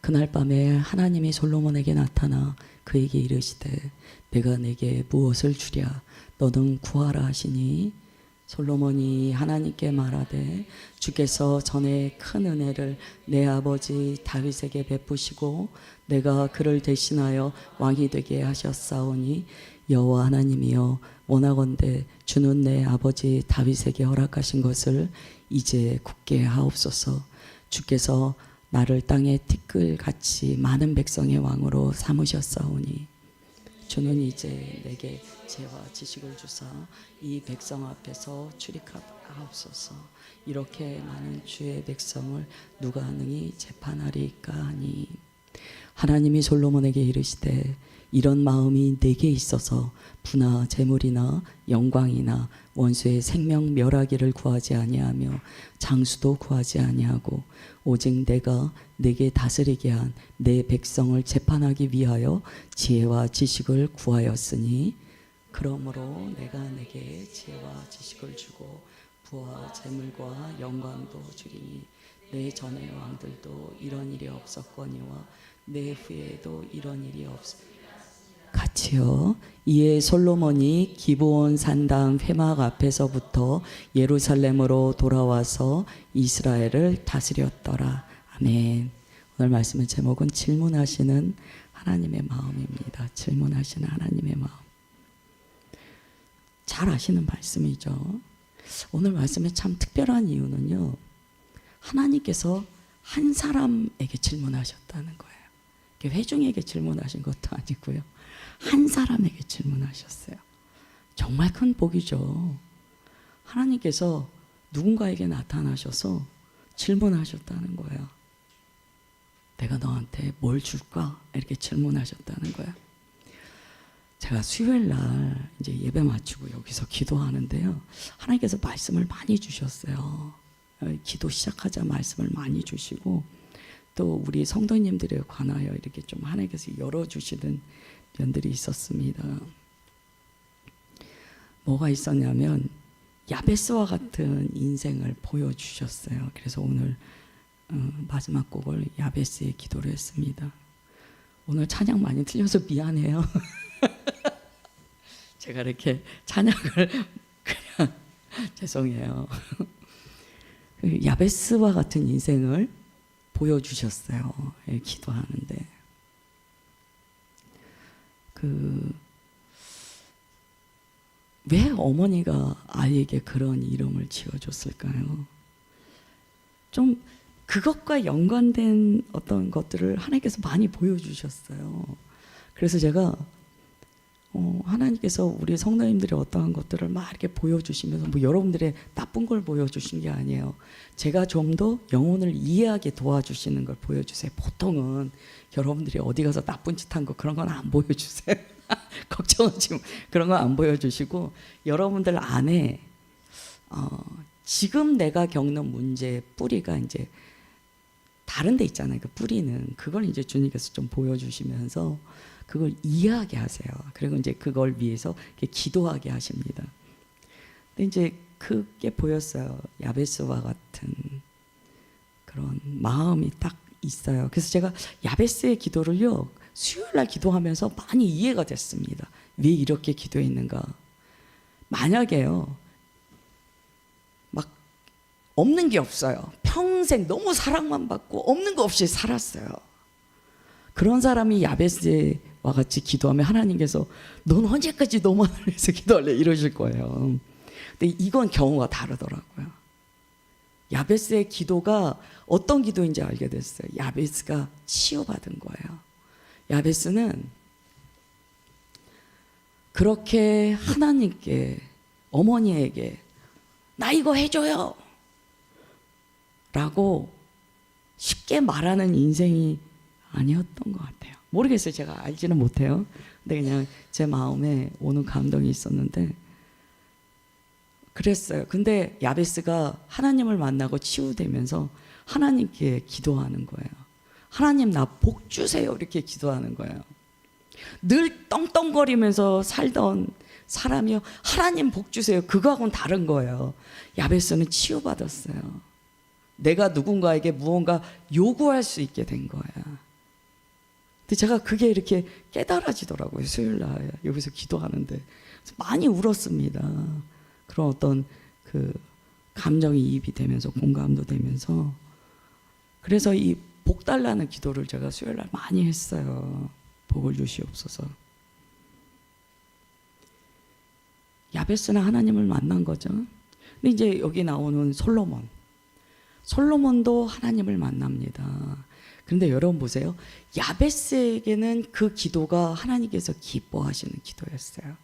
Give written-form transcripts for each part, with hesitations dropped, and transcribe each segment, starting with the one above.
그날 밤에 하나님이 솔로몬에게 나타나 그에게 이르시되 내가 내게 무엇을 주랴 너는 구하라 하시니 솔로몬이 하나님께 말하되 주께서 전에 큰 은혜를 내 아버지 다윗에게 베푸시고 내가 그를 대신하여 왕이 되게 하셨사오니 여호와 하나님이여 원하건대 주는 내 아버지 다윗에게 허락하신 것을 이제 굳게 하옵소서. 주께서 나를 땅의 티끌같이 많은 백성의 왕으로 삼으셨사오니 주는 이제 내게 지혜와 지식을 주사 이 백성 앞에서 출입하옵소서. 이렇게 많은 주의 백성을 누가 능히 재판하리까 하니 하나님이 솔로몬에게 이르시되 이런 마음이 내게 있어서 부나 재물이나 영광이나 원수의 생명 멸하기를 구하지 아니하며 장수도 구하지 아니하고 오직 내가 내게 다스리게 한 내 백성을 재판하기 위하여 지혜와 지식을 구하였으니 그러므로 내가 내게 지혜와 지식을 주고 부와 재물과 영광도 주리니 내 전의 왕들도 이런 일이 없었거니와 내 후에도 이런 일이 같이요. 이에 솔로몬이 기브온 산당 회막 앞에서부터 예루살렘으로 돌아와서 이스라엘을 다스렸더라. 아멘. 오늘 말씀의 제목은 질문하시는 하나님의 마음입니다. 질문하시는 하나님의 마음. 잘 아시는 말씀이죠. 오늘 말씀에 참 특별한 이유는요, 하나님께서 한 사람에게 질문하셨다는 거예요. 회중에게 질문하신 것도 아니고요, 한 사람에게 질문하셨어요. 정말 큰 복이죠. 하나님께서 누군가에게 나타나셔서 질문하셨다는 거예요. 내가 너한테 뭘 줄까? 이렇게 질문하셨다는 거예요. 제가 수요일 날 이제 예배 마치고 여기서 기도하는데요, 하나님께서 말씀을 많이 주셨어요. 기도 시작하자 말씀을 많이 주시고 또 우리 성도님들에 관하여 이렇게 좀 하나님께서 열어주시는 면들이 있었습니다. 뭐가 있었냐면 야베스와 같은 인생을 보여주셨어요. 그래서 오늘 마지막 곡을 야베스의 기도를 했습니다. 오늘 찬양 많이 틀려서 미안해요. 제가 이렇게 찬양을 그냥 죄송해요. 야베스와 같은 인생을 보여주셨어요. 기도하는데 왜 어머니가 아이에게 그런 이름을 지어줬을까요? 좀 그것과 연관된 어떤 것들을 하나님께서 많이 보여주셨어요. 그래서 제가 하나님께서 우리 성도님들의 어떠한 것들을 막 이렇게 보여주시면서 뭐 여러분들의 나쁜 걸 보여주신 게 아니에요. 제가 좀 더 영혼을 이해하게 도와주시는 걸 보여주세요. 보통은 여러분들이 어디 가서 나쁜 짓 한 거 그런 건 안 보여주세요. 걱정하지 마. 그런 거 안 보여주시고 여러분들 안에 지금 내가 겪는 문제의 뿌리가 이제 다른 데 있잖아요. 그 뿌리는 그걸 이제 주님께서 좀 보여주시면서 그걸 이해하게 하세요. 그리고 이제 그걸 위해서 기도하게 하십니다. 근데 이제 그게 보였어요. 야베스와 같은 그런 마음이 딱 있어요. 그래서 제가 야베스의 기도를요, 수요일날 기도하면서 많이 이해가 됐습니다. 왜 이렇게 기도했는가. 만약에요, 막 없는 게 없어요. 평생 너무 사랑만 받고 없는 거 없이 살았어요. 그런 사람이 야베스와 같이 기도하면 하나님께서 넌 언제까지 너만을 위해서 기도할래? 이러실 거예요. 근데 이건 경우가 다르더라고요. 야베스의 기도가 어떤 기도인지 알게 됐어요. 야베스가 치유받은 거예요. 야베스는 그렇게 하나님께, 어머니에게 나 이거 해줘요 라고 쉽게 말하는 인생이 아니었던 것 같아요. 모르겠어요. 제가 알지는 못해요. 근데 그냥 제 마음에 오는 감동이 있었는데 그랬어요. 근데 야베스가 하나님을 만나고 치유되면서 하나님께 기도하는 거예요. 하나님 나 복 주세요 이렇게 기도하는 거예요. 늘 떵떵거리면서 살던 사람이요, 하나님 복 주세요 그거하고는 다른 거예요. 야베스는 치유받았어요. 내가 누군가에게 무언가 요구할 수 있게 된 거예요. 근데 제가 그게 이렇게 깨달아지더라고요. 수요일 날 여기서 기도하는데 많이 울었습니다. 그런 어떤 그 감정이 이입이 되면서 공감도 되면서, 그래서 이 복 달라는 기도를 제가 수요일 날 많이 했어요. 복을 주시옵소서. 야베스는 하나님을 만난 거죠. 근데 이제 여기 나오는 솔로몬도 하나님을 만납니다. 그런데 여러분 보세요. 야베스에게는 그 기도가 하나님께서 기뻐하시는 기도였어요.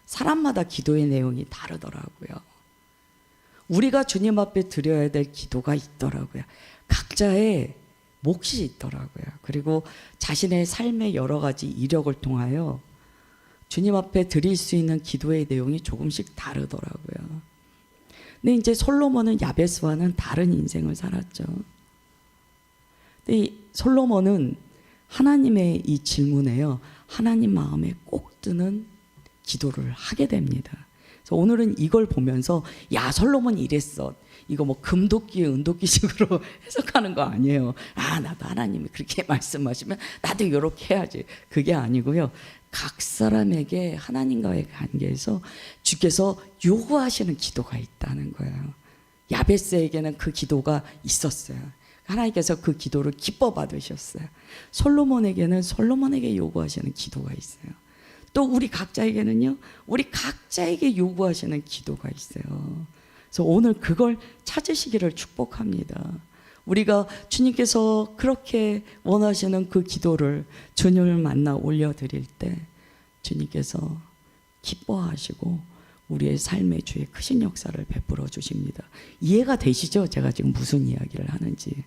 사람마다 기도의 내용이 다르더라고요. 우리가 주님 앞에 드려야 될 기도가 있더라고요. 각자의 몫이 있더라고요. 그리고 자신의 삶의 여러 가지 이력을 통하여 주님 앞에 드릴 수 있는 기도의 내용이 조금씩 다르더라고요. 근데 이제 솔로몬은 야베스와는 다른 인생을 살았죠. 근데 이 솔로몬은 하나님의 이 질문에요, 하나님 마음에 꼭 드는 기도를 하게 됩니다. 그래서 오늘은 이걸 보면서 야, 솔로몬이 이랬어, 이거 뭐 금도끼 은도끼식으로 해석하는 거 아니에요. 아, 나도 하나님이 그렇게 말씀하시면 나도 이렇게 해야지, 그게 아니고요. 각 사람에게 하나님과의 관계에서 주께서 요구하시는 기도가 있다는 거예요. 야베스에게는 그 기도가 있었어요. 하나님께서 그 기도를 기뻐 받으셨어요. 솔로몬에게는 솔로몬에게 요구하시는 기도가 있어요. 또 우리 각자에게는요, 우리 각자에게 요구하시는 기도가 있어요. 그래서 오늘 그걸 찾으시기를 축복합니다. 우리가 주님께서 그렇게 원하시는 그 기도를 주님을 만나 올려드릴 때 주님께서 기뻐하시고 우리의 삶의 주에 크신 역사를 베풀어 주십니다. 이해가 되시죠? 제가 지금 무슨 이야기를 하는지.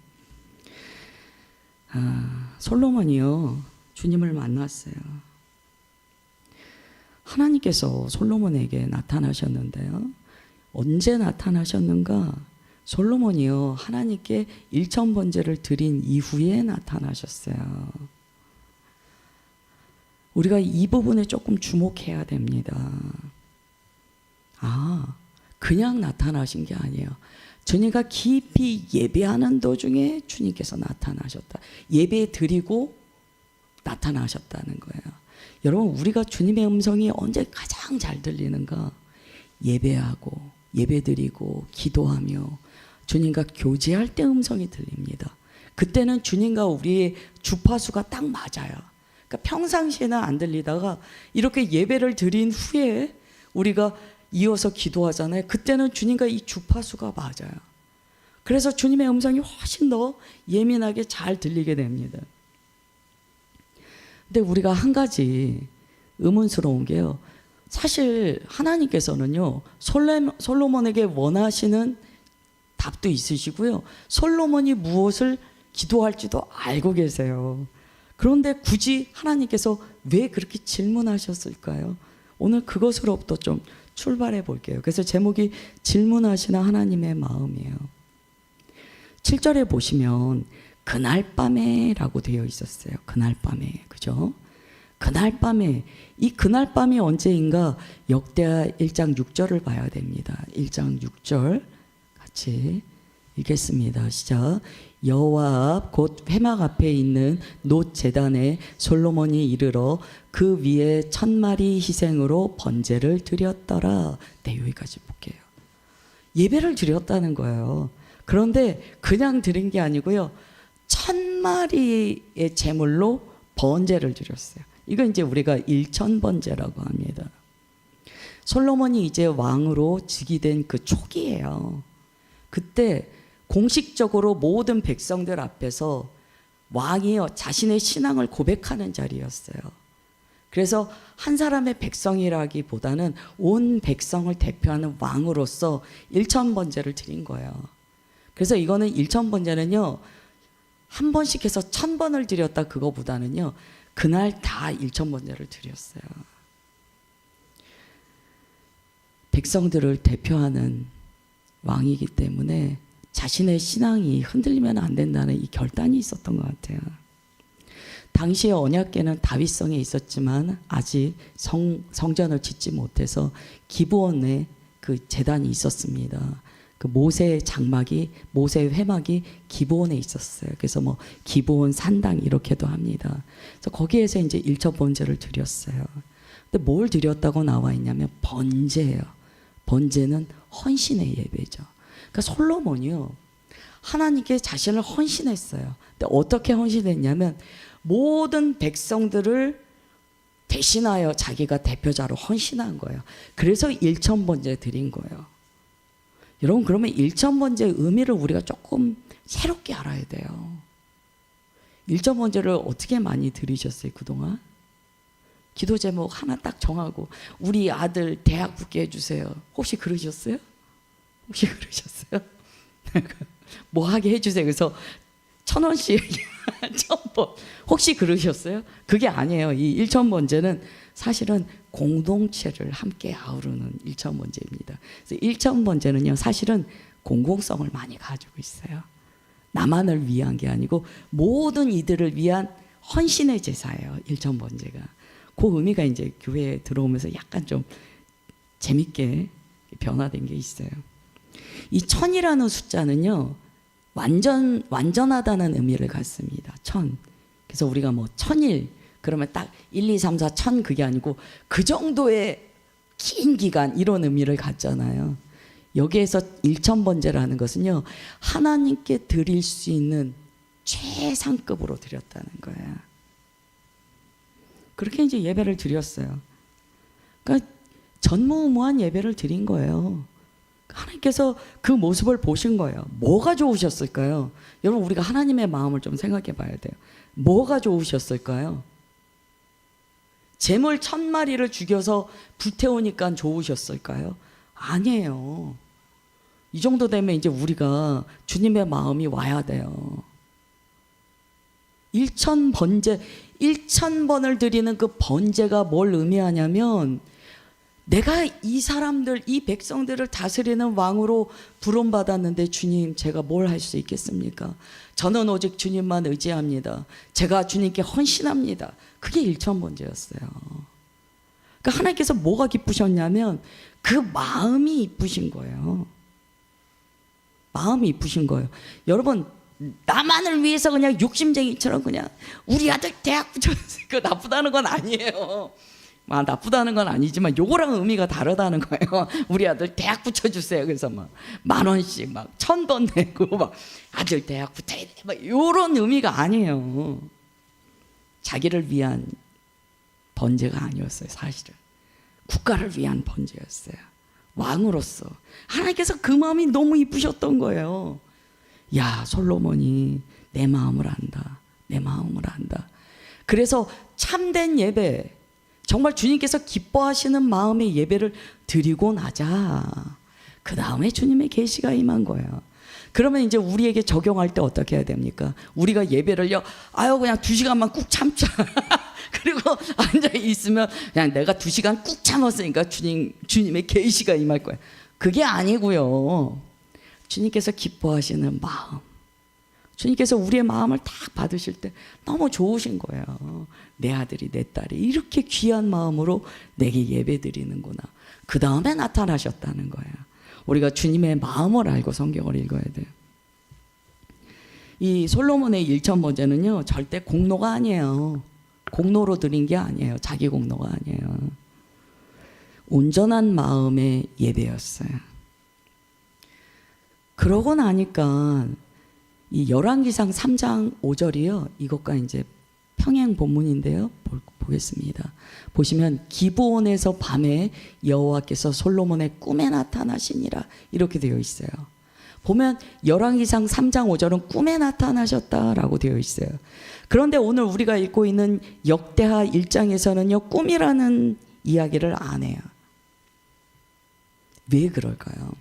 솔로몬이요, 주님을 만났어요. 하나님께서 솔로몬에게 나타나셨는데요, 언제 나타나셨는가? 솔로몬이요, 하나님께 일천번제를 드린 이후에 나타나셨어요. 우리가 이 부분에 조금 주목해야 됩니다. 그냥 나타나신 게 아니에요. 주님과 깊이 예배하는 도중에 주님께서 나타나셨다. 예배 드리고 나타나셨다는 거예요. 여러분, 우리가 주님의 음성이 언제 가장 잘 들리는가? 예배하고 예배 드리고 기도하며 주님과 교제할 때 음성이 들립니다. 그때는 주님과 우리의 주파수가 딱 맞아요. 그러니까 평상시에는 안 들리다가 이렇게 예배를 드린 후에 우리가 이어서 기도하잖아요. 그때는 주님과 이 주파수가 맞아요. 그래서 주님의 음성이 훨씬 더 예민하게 잘 들리게 됩니다. 근데 우리가 한 가지 의문스러운 게요, 사실 하나님께서는요, 솔로몬에게 원하시는 답도 있으시고요, 솔로몬이 무엇을 기도할지도 알고 계세요. 그런데 굳이 하나님께서 왜 그렇게 질문하셨을까요? 오늘 그것으로부터 좀 출발해 볼게요. 그래서 제목이 질문하시는 하나님의 마음이에요. 7절에 보시면 그날 밤에 라고 되어 있었어요. 그날 밤에, 그죠? 그날 밤에, 이 그날 밤이 언제인가? 역대하 1장 6절을 봐야 됩니다. 1장 6절 같이 읽겠습니다. 시작. 여호와 앞 곧 회막 앞에 있는 놋 제단에 솔로몬이 이르러 그 위에 1000마리 희생으로 번제를 드렸더라. 네, 여기까지 볼게요. 예배를 드렸다는 거예요. 그런데 그냥 드린 게 아니고요, 1000마리의 제물로 번제를 드렸어요. 이건 이제 우리가 일천번제라고 합니다. 솔로몬이 이제 왕으로 즉위된 그 초기예요. 그때 공식적으로 모든 백성들 앞에서 왕이 자신의 신앙을 고백하는 자리였어요. 그래서 한 사람의 백성이라기보다는 온 백성을 대표하는 왕으로서 일천번제를 드린 거예요. 그래서 이거는 일천번제는요, 한 번씩 해서 1000번을 드렸다 그거보다는요, 그날 다 일천번제를 드렸어요. 백성들을 대표하는 왕이기 때문에 자신의 신앙이 흔들리면 안 된다는 이 결단이 있었던 것 같아요. 당시의 언약궤는 다윗성에 있었지만 아직 성전을 짓지 못해서 기브온에 그 제단이 있었습니다. 그 모세 장막이 모세 회막이 기브온에 있었어요. 그래서 뭐 기브온 산당 이렇게도 합니다. 그래서 거기에서 이제 일첫 번제를 드렸어요. 근데 뭘 드렸다고 나와 있냐면 번제예요. 번제는 헌신의 예배죠. 그러니까 솔로몬이요 하나님께 자신을 헌신했어요. 근데 어떻게 헌신했냐면 모든 백성들을 대신하여 자기가 대표자로 헌신한 거예요. 그래서 일천번제 드린 거예요. 여러분 그러면 일천번제의 의미를 우리가 조금 새롭게 알아야 돼요. 일천번제를 어떻게 많이 드리셨어요 그동안? 기도 제목 하나 딱 정하고 우리 아들 대학 붙게 해주세요. 혹시 그러셨어요? 혹시 그러셨어요? 뭐 하게 해주세요. 그래서 1,000원씩 1,000번 혹시 그러셨어요? 그게 아니에요. 이 일천번제는 사실은 공동체를 함께 아우르는 일천번제입니다. 그래서 일천번제는요 사실은 공공성을 많이 가지고 있어요. 나만을 위한 게 아니고 모든 이들을 위한 헌신의 제사예요. 일천번제가. 그 의미가 이제 교회에 들어오면서 약간 좀 재밌게 변화된 게 있어요. 이 1000이라는 숫자는요 완전하다는 의미를 갖습니다. 1000. 그래서 우리가 뭐 1000일 그러면 딱 1, 2, 3, 4, 1000 그게 아니고 그 정도의 긴 기간 이런 의미를 갖잖아요. 여기에서 일천번제라는 것은요 하나님께 드릴 수 있는 최상급으로 드렸다는 거예요. 그렇게 이제 예배를 드렸어요. 그러니까 전무후무한 예배를 드린 거예요. 하나님께서 그 모습을 보신 거예요. 뭐가 좋으셨을까요? 여러분 우리가 하나님의 마음을 좀 생각해 봐야 돼요. 뭐가 좋으셨을까요? 재물 1000마리를 죽여서 불태우니까 좋으셨을까요? 아니에요. 이 정도 되면 이제 우리가 주님의 마음이 와야 돼요. 1000번제 1000번을 드리는 그 번제가 뭘 의미하냐면 내가 이 사람들 이 백성들을 다스리는 왕으로 부름받았는데 주님 제가 뭘 할 수 있겠습니까? 저는 오직 주님만 의지합니다. 제가 주님께 헌신합니다. 그게 일천번제였어요. 그러니까 하나님께서 뭐가 기쁘셨냐면 그 마음이 이쁘신 거예요. 마음이 이쁘신 거예요. 여러분 나만을 위해서 그냥 욕심쟁이처럼 그냥 우리 아들 대학 붙여주세요. 그 나쁘다는 건 아니에요. 나쁘다는 건 아니지만 요거랑 의미가 다르다는 거예요. 우리 아들 대학 붙여주세요. 그래서 막 10,000원씩 막 1,000번 내고 막 아들 대학 붙여야 돼. 막 요런 의미가 아니에요. 자기를 위한 번제가 아니었어요. 사실은 국가를 위한 번제였어요. 왕으로서 하나님께서 그 마음이 너무 이쁘셨던 거예요. 야 솔로몬이 내 마음을 안다. 내 마음을 안다. 그래서 참된 예배 정말 주님께서 기뻐하시는 마음의 예배를 드리고 나자 그 다음에 주님의 계시가 임한 거예요. 그러면 이제 우리에게 적용할 때 어떻게 해야 됩니까? 우리가 예배를요 그냥 2시간만 꾹 참자. 그리고 앉아 있으면 그냥 내가 2시간 꾹 참았으니까 주님의 계시가 임할 거야. 그게 아니고요. 주님께서 기뻐하시는 마음, 주님께서 우리의 마음을 딱 받으실 때 너무 좋으신 거예요. 내 아들이 내 딸이 이렇게 귀한 마음으로 내게 예배 드리는구나. 그 다음에 나타나셨다는 거예요. 우리가 주님의 마음을 알고 성경을 읽어야 돼요. 이 솔로몬의 일천번제는요 절대 공로가 아니에요. 공로로 드린 게 아니에요. 자기 공로가 아니에요. 온전한 마음의 예배였어요. 그러고 나니까 이 열왕기상 3장 5절이요. 이것과 이제 평행 본문인데요. 보겠습니다. 보시면 기브온에서 밤에 여호와께서 솔로몬의 꿈에 나타나시니라 이렇게 되어 있어요. 보면 열왕기상 3장 5절은 꿈에 나타나셨다라고 되어 있어요. 그런데 오늘 우리가 읽고 있는 역대하 1장에서는요 꿈이라는 이야기를 안 해요. 왜 그럴까요?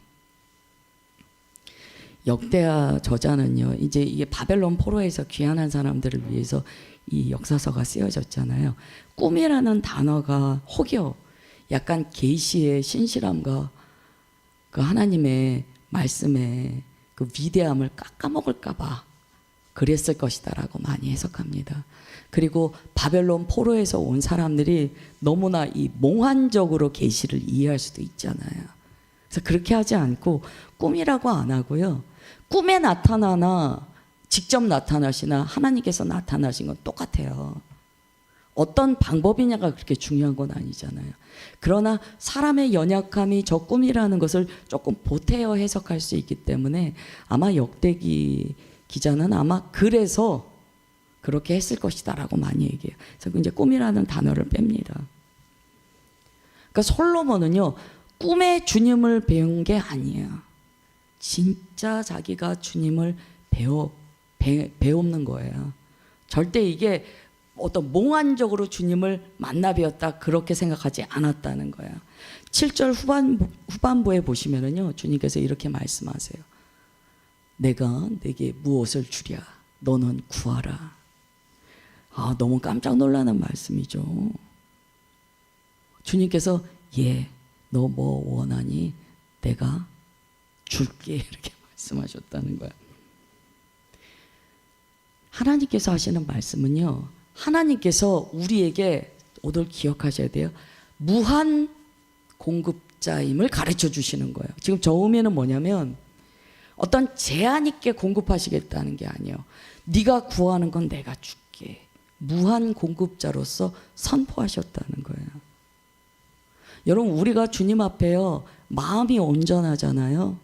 역대하 저자는요 이제 이게 바벨론 포로에서 귀환한 사람들을 위해서 이 역사서가 쓰여졌잖아요. 꿈이라는 단어가 혹여 약간 계시의 신실함과 그 하나님의 말씀의 그 위대함을 깎아먹을까 봐 그랬을 것이다라고 많이 해석합니다. 그리고 바벨론 포로에서 온 사람들이 너무나 이 몽환적으로 계시를 이해할 수도 있잖아요. 그래서 그렇게 하지 않고 꿈이라고 안 하고요. 꿈에 나타나나 직접 나타나시나 하나님께서 나타나신 건 똑같아요. 어떤 방법이냐가 그렇게 중요한 건 아니잖아요. 그러나 사람의 연약함이 저 꿈이라는 것을 조금 보태어 해석할 수 있기 때문에 아마 역대기 기자는 아마 그래서 그렇게 했을 것이다라고 많이 얘기해요. 그래서 이제 꿈이라는 단어를 뺍니다. 그러니까 솔로몬은요, 꿈에 주님을 배운 게 아니에요. 진짜 자기가 주님을 배우는 거예요. 절대 이게 어떤 몽환적으로 주님을 만나 뵈었다 그렇게 생각하지 않았다는 거예요. 7절 후반부에 보시면은요, 주님께서 이렇게 말씀하세요. 내가 내게 무엇을 주랴? 너는 구하라. 아, 너무 깜짝 놀라는 말씀이죠. 주님께서 너 뭐 원하니? 내가 줄게 이렇게 말씀하셨다는 거야. 하나님께서 하시는 말씀은요, 하나님께서 우리에게 오늘 기억하셔야 돼요. 무한 공급자임을 가르쳐 주시는 거예요. 지금 저 의미는 뭐냐면 어떤 제한 있게 공급하시겠다는 게 아니에요. 네가 구하는 건 내가 줄게. 무한 공급자로서 선포하셨다는 거예요. 여러분, 우리가 주님 앞에요, 마음이 온전하잖아요.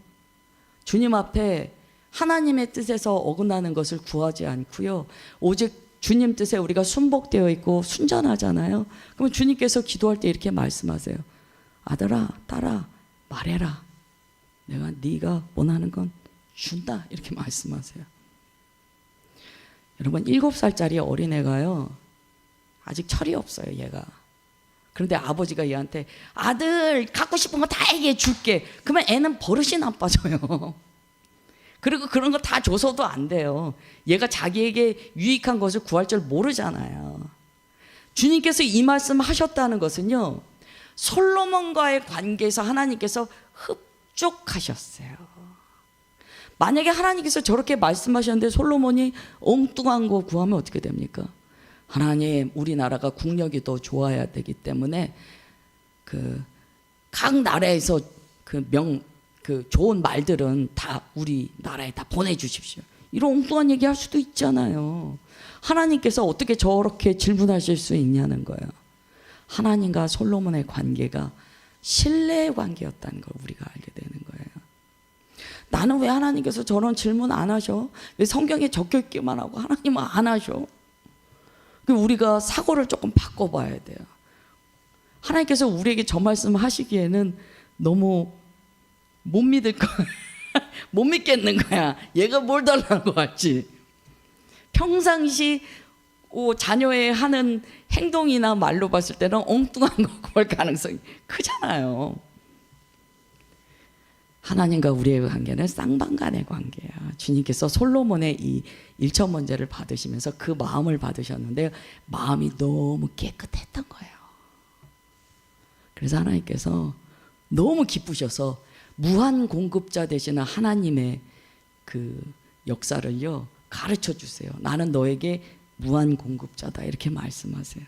주님 앞에 하나님의 뜻에서 어긋나는 것을 구하지 않고요, 오직 주님 뜻에 우리가 순복되어 있고 순전하잖아요. 그럼 주님께서 기도할 때 이렇게 말씀하세요. 아들아, 딸아, 말해라. 내가 네가 원하는 건 준다. 이렇게 말씀하세요. 여러분, 7살짜리 어린애가요, 아직 철이 없어요, 얘가. 그런데 아버지가 얘한테 아들 갖고 싶은 거 다 얘기해 줄게. 그러면 애는 버릇이 나빠져요. 그리고 그런 거 다 줘서도 안 돼요. 얘가 자기에게 유익한 것을 구할 줄 모르잖아요. 주님께서 이 말씀 하셨다는 것은요, 솔로몬과의 관계에서 하나님께서 흡족하셨어요. 만약에 하나님께서 저렇게 말씀하셨는데 솔로몬이 엉뚱한 거 구하면 어떻게 됩니까? 하나님, 우리나라가 국력이 더 좋아야 되기 때문에 각 나라에서 좋은 말들은 다 우리 나라에 다 보내주십시오. 이런 엉뚱한 얘기 할 수도 있잖아요. 하나님께서 어떻게 저렇게 질문하실 수 있냐는 거예요. 하나님과 솔로몬의 관계가 신뢰의 관계였다는 걸 우리가 알게 되는 거예요. 나는 왜 하나님께서 저런 질문 안 하셔? 왜 성경에 적혀 있기만 하고 하나님은 안 하셔? 우리가 사고를 조금 바꿔봐야 돼요. 하나님께서 우리에게 저 말씀 하시기에는 너무 못 믿을 거야. 못 믿겠는 거야. 얘가 뭘 달라는 거 같지? 평상시 자녀의 하는 행동이나 말로 봤을 때는 엉뚱한 거 구할 가능성이 크잖아요. 하나님과 우리의 관계는 쌍방간의 관계야. 주님께서 솔로몬의 이 일천번제를 받으시면서 그 마음을 받으셨는데 마음이 너무 깨끗했던 거예요. 그래서 하나님께서 너무 기쁘셔서 무한 공급자 되시는 하나님의 그 역사를요, 가르쳐 주세요. 나는 너에게 무한 공급자다 이렇게 말씀하세요.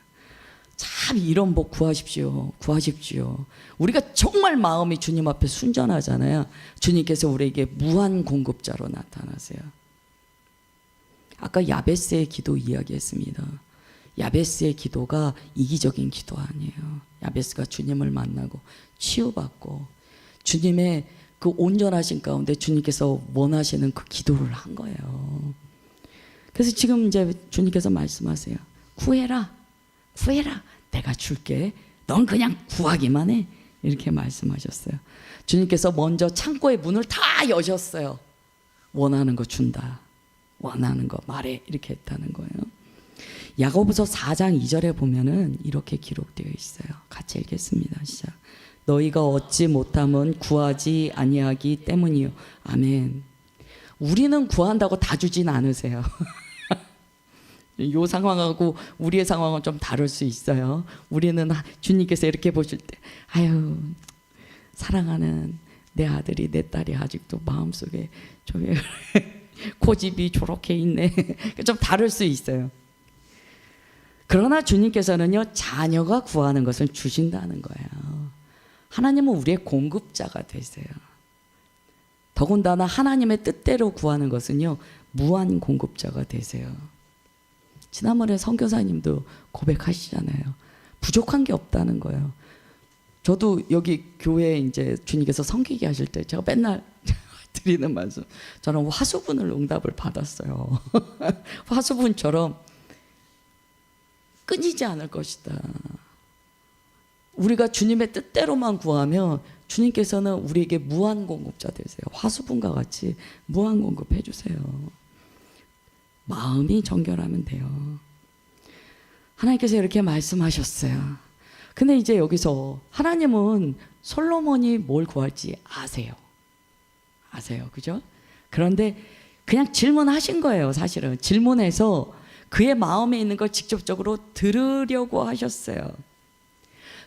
참 이런 복 구하십시오. 구하십시오. 우리가 정말 마음이 주님 앞에 순전하잖아요. 주님께서 우리에게 무한 공급자로 나타나세요. 아까 야베스의 기도 이야기했습니다. 야베스의 기도가 이기적인 기도 아니에요. 야베스가 주님을 만나고 치유받고 주님의 그 온전하신 가운데 주님께서 원하시는 그 기도를 한 거예요. 그래서 지금 이제 주님께서 말씀하세요. 구해라. 구해라. 내가 줄게. 넌 그냥 구하기만 해. 이렇게 말씀하셨어요. 주님께서 먼저 창고의 문을 다 여셨어요. 원하는 거 준다. 원하는 거 말해. 이렇게 했다는 거예요. 야고보서 4장 2절에 보면은 이렇게 기록되어 있어요. 같이 읽겠습니다. 시작. 너희가 얻지 못함은 구하지 아니하기 때문이요. 아멘. 우리는 구한다고 다 주진 않으세요. 이 상황하고 우리의 상황은 좀 다를 수 있어요. 우리는 주님께서 이렇게 보실 때 아유, 사랑하는 내 아들이 내 딸이 아직도 마음속에 고집이 저렇게 있네. 좀 다를 수 있어요. 그러나 주님께서는요, 자녀가 구하는 것을 주신다는 거예요. 하나님은 우리의 공급자가 되세요. 더군다나 하나님의 뜻대로 구하는 것은요, 무한 공급자가 되세요. 지난번에 선교사님도 고백하시잖아요. 부족한 게 없다는 거예요. 저도 여기 교회에 이제 주님께서 섬기게 하실 때 제가 맨날 드리는 말씀, 저는 화수분을 응답을 받았어요. 화수분처럼 끊이지 않을 것이다. 우리가 주님의 뜻대로만 구하면 주님께서는 우리에게 무한 공급자 되세요. 화수분과 같이 무한 공급해 주세요. 마음이 정결하면 돼요. 하나님께서 이렇게 말씀하셨어요. 근데 이제 여기서 하나님은 솔로몬이 뭘 구할지 아세요. 아세요. 그죠? 그런데 그냥 질문하신 거예요. 사실은 질문해서 그의 마음에 있는 걸 직접적으로 들으려고 하셨어요.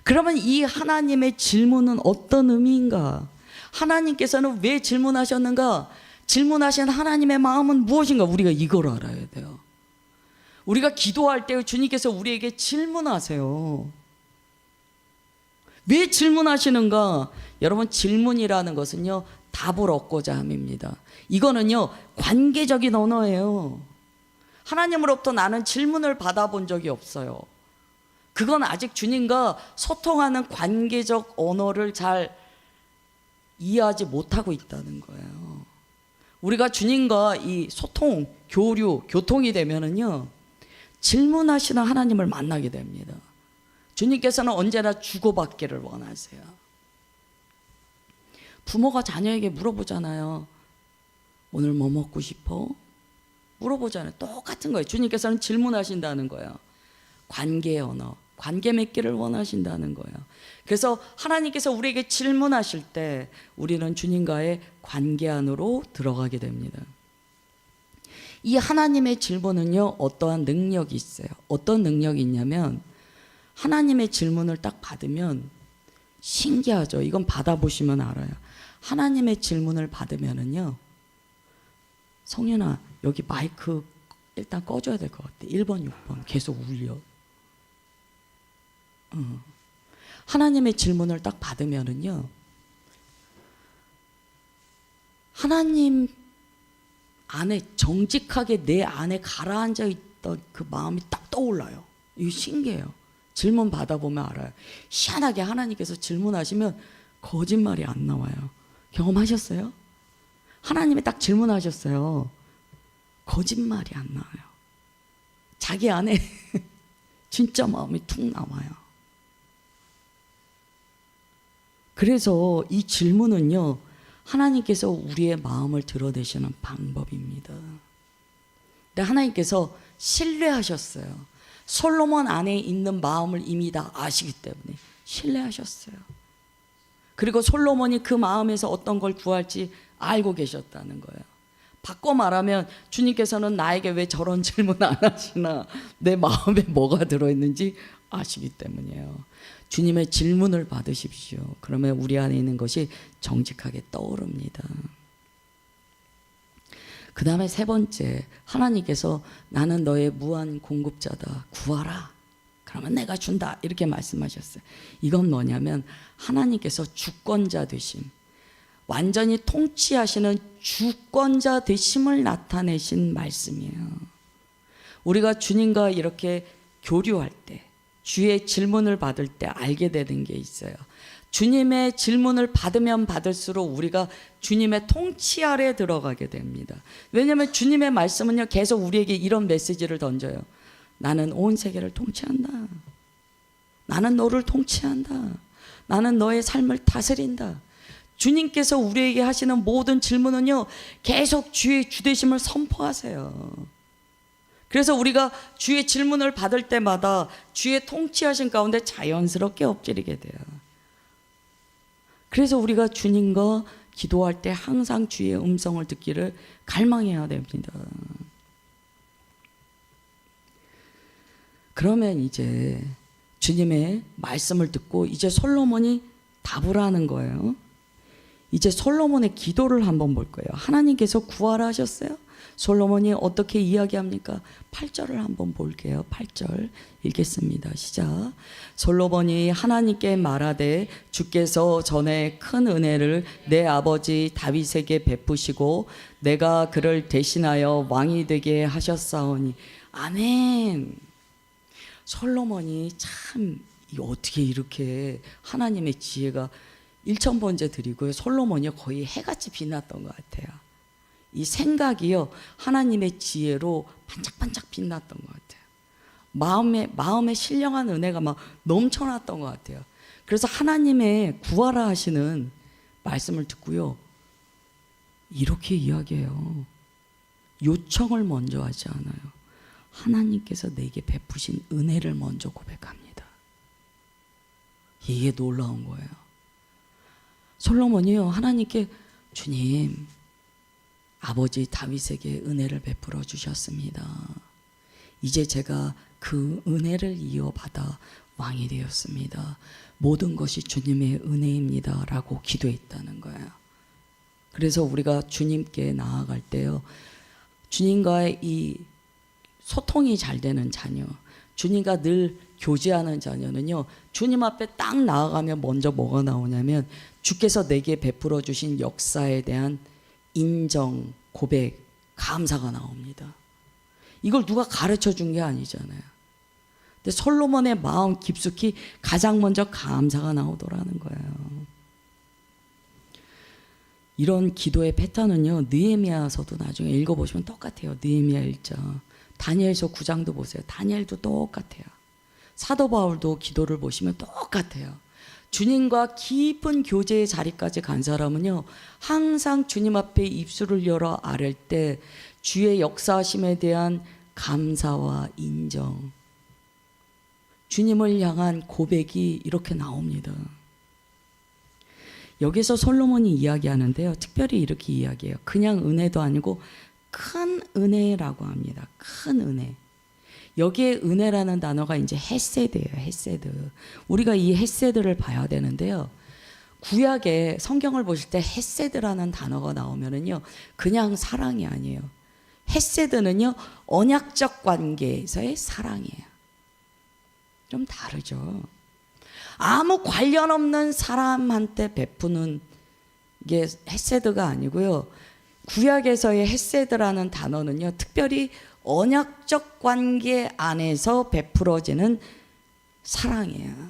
그러면 이 하나님의 질문은 어떤 의미인가? 하나님께서는 왜 질문하셨는가? 질문하신 하나님의 마음은 무엇인가? 우리가 이걸 알아야 돼요. 우리가 기도할 때 주님께서 우리에게 질문하세요. 왜 질문하시는가? 여러분, 질문이라는 것은요, 답을 얻고자 함입니다. 이거는요, 관계적인 언어예요. 하나님으로부터 나는 질문을 받아본 적이 없어요. 그건 아직 주님과 소통하는 관계적 언어를 잘 이해하지 못하고 있다는 거예요. 우리가 주님과 이 소통, 교류, 교통이 되면은요, 질문하시는 하나님을 만나게 됩니다. 주님께서는 언제나 주고받기를 원하세요. 부모가 자녀에게 물어보잖아요. 오늘 뭐 먹고 싶어? 물어보잖아요. 똑같은 거예요. 주님께서는 질문하신다는 거예요. 관계의 언어, 관계 맺기를 원하신다는 거예요. 그래서 하나님께서 우리에게 질문하실 때 우리는 주님과의 관계 안으로 들어가게 됩니다. 이 하나님의 질문은요, 어떠한 능력이 있어요. 어떤 능력이 있냐면, 하나님의 질문을 딱 받으면 신기하죠. 이건 받아보시면 알아요. 하나님의 질문을 받으면은요, 성윤아, 여기 마이크 일단 꺼줘야 될 것 같아. 1번, 6번 계속 울려. 하나님의 질문을 딱 받으면은요, 하나님 안에 정직하게 내 안에 가라앉아 있던 그 마음이 딱 떠올라요. 이거 신기해요. 질문 받아보면 알아요. 희한하게 하나님께서 질문하시면 거짓말이 안 나와요. 경험하셨어요? 하나님이 딱 질문하셨어요. 거짓말이 안 나와요. 자기 안에 진짜 마음이 툭 나와요. 그래서 이 질문은요, 하나님께서 우리의 마음을 드러내시는 방법입니다. 근데 하나님께서 신뢰하셨어요. 솔로몬 안에 있는 마음을 이미 다 아시기 때문에 신뢰하셨어요. 그리고 솔로몬이 그 마음에서 어떤 걸 구할지 알고 계셨다는 거예요. 바꿔 말하면 주님께서는 나에게 왜 저런 질문 안 하시나, 내 마음에 뭐가 들어있는지 아시기 때문이에요. 주님의 질문을 받으십시오. 그러면 우리 안에 있는 것이 정직하게 떠오릅니다. 그 다음에 세 번째, 하나님께서 나는 너의 무한 공급자다, 구하라, 그러면 내가 준다, 이렇게 말씀하셨어요. 이건 뭐냐면 하나님께서 주권자 되심, 완전히 통치하시는 주권자 되심을 나타내신 말씀이에요. 우리가 주님과 이렇게 교류할 때, 주의 질문을 받을 때 알게 되는 게 있어요. 주님의 질문을 받으면 받을수록 우리가 주님의 통치 아래 들어가게 됩니다. 왜냐하면 주님의 말씀은요, 계속 우리에게 이런 메시지를 던져요. 나는 온 세계를 통치한다. 나는 너를 통치한다. 나는 너의 삶을 다스린다. 주님께서 우리에게 하시는 모든 질문은요, 계속 주의 주되심을 선포하세요. 그래서 우리가 주의 질문을 받을 때마다 주의 통치하신 가운데 자연스럽게 엎드리게 돼요. 그래서 우리가 주님과 기도할 때 항상 주의 음성을 듣기를 갈망해야 됩니다. 그러면 이제 주님의 말씀을 듣고 이제 솔로몬이 답을 하는 거예요. 이제 솔로몬의 기도를 한번 볼 거예요. 하나님께서 구하라 하셨어요. 솔로몬이 어떻게 이야기합니까? 8절을 한번 볼게요. 8절 읽겠습니다. 시작. 솔로몬이 하나님께 말하되 주께서 전에 큰 은혜를 내 아버지 다윗에게 베푸시고 내가 그를 대신하여 왕이 되게 하셨사오니. 아멘. 솔로몬이 참 어떻게 이렇게 하나님의 지혜가 1,000번째 드리고요. 솔로몬이 거의 해같이 빛났던 것 같아요. 이 생각이요, 하나님의 지혜로 반짝반짝 빛났던 것 같아요. 마음에 신령한 은혜가 막 넘쳐났던 것 같아요. 그래서 하나님의 구하라 하시는 말씀을 듣고요, 이렇게 이야기해요. 요청을 먼저 하지 않아요. 하나님께서 내게 베푸신 은혜를 먼저 고백합니다. 이게 놀라운 거예요. 솔로몬이요, 하나님께 주님, 아버지 다윗에게 은혜를 베풀어 주셨습니다. 이제 제가 그 은혜를 이어받아 왕이 되었습니다. 모든 것이 주님의 은혜입니다 라고 기도했다는 거예요. 그래서 우리가 주님께 나아갈 때요, 주님과의 이 소통이 잘 되는 자녀, 주님과 늘 교제하는 자녀는요, 주님 앞에 딱 나아가면 먼저 뭐가 나오냐면 주께서 내게 베풀어 주신 역사에 대한 인정, 고백, 감사가 나옵니다. 이걸 누가 가르쳐 준 게 아니잖아요. 근데 솔로몬의 마음 깊숙이 가장 먼저 감사가 나오더라는 거예요. 이런 기도의 패턴은요, 느헤미야서도 나중에 읽어보시면 똑같아요. 느헤미야 1장, 다니엘서 9장도 보세요. 다니엘도 똑같아요. 사도 바울도 기도를 보시면 똑같아요. 주님과 깊은 교제의 자리까지 간 사람은요, 항상 주님 앞에 입술을 열어 아랠 때 주의 역사하심에 대한 감사와 인정, 주님을 향한 고백이 이렇게 나옵니다. 여기서 솔로몬이 이야기하는데요, 특별히 이렇게 이야기해요. 그냥 은혜도 아니고 큰 은혜라고 합니다. 큰 은혜. 여기에 은혜라는 단어가 이제 헤세드예요. 헤세드. 우리가 이 헤세드를 봐야 되는데요, 구약에 성경을 보실 때 헤세드라는 단어가 나오면은요, 그냥 사랑이 아니에요. 헤세드는요, 언약적 관계에서의 사랑이에요. 좀 다르죠. 아무 관련 없는 사람한테 베푸는 게 헤세드가 아니고요, 구약에서의 헤세드라는 단어는요, 특별히 언약적 관계 안에서 베풀어지는 사랑이에요.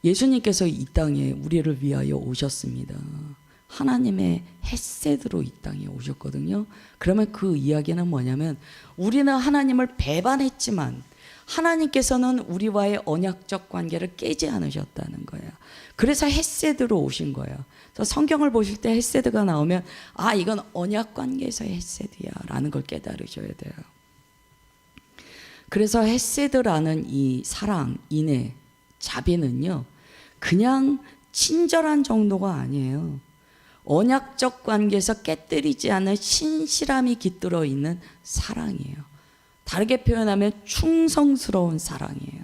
예수님께서 이 땅에 우리를 위하여 오셨습니다. 하나님의 헤세드로 이 땅에 오셨거든요. 그러면 그 이야기는 뭐냐면, 우리는 하나님을 배반했지만 하나님께서는 우리와의 언약적 관계를 깨지 않으셨다는 거예요. 그래서 헤세드로 오신 거예요. 그래서 성경을 보실 때 헤세드가 나오면, 아, 이건 언약 관계에서의 헤세드야 라는 걸 깨달으셔야 돼요. 그래서 헤세드라는 이 사랑, 인애, 자비는요, 그냥 친절한 정도가 아니에요. 언약적 관계에서 깨뜨리지 않은 신실함이 깃들어 있는 사랑이에요. 다르게 표현하면 충성스러운 사랑이에요.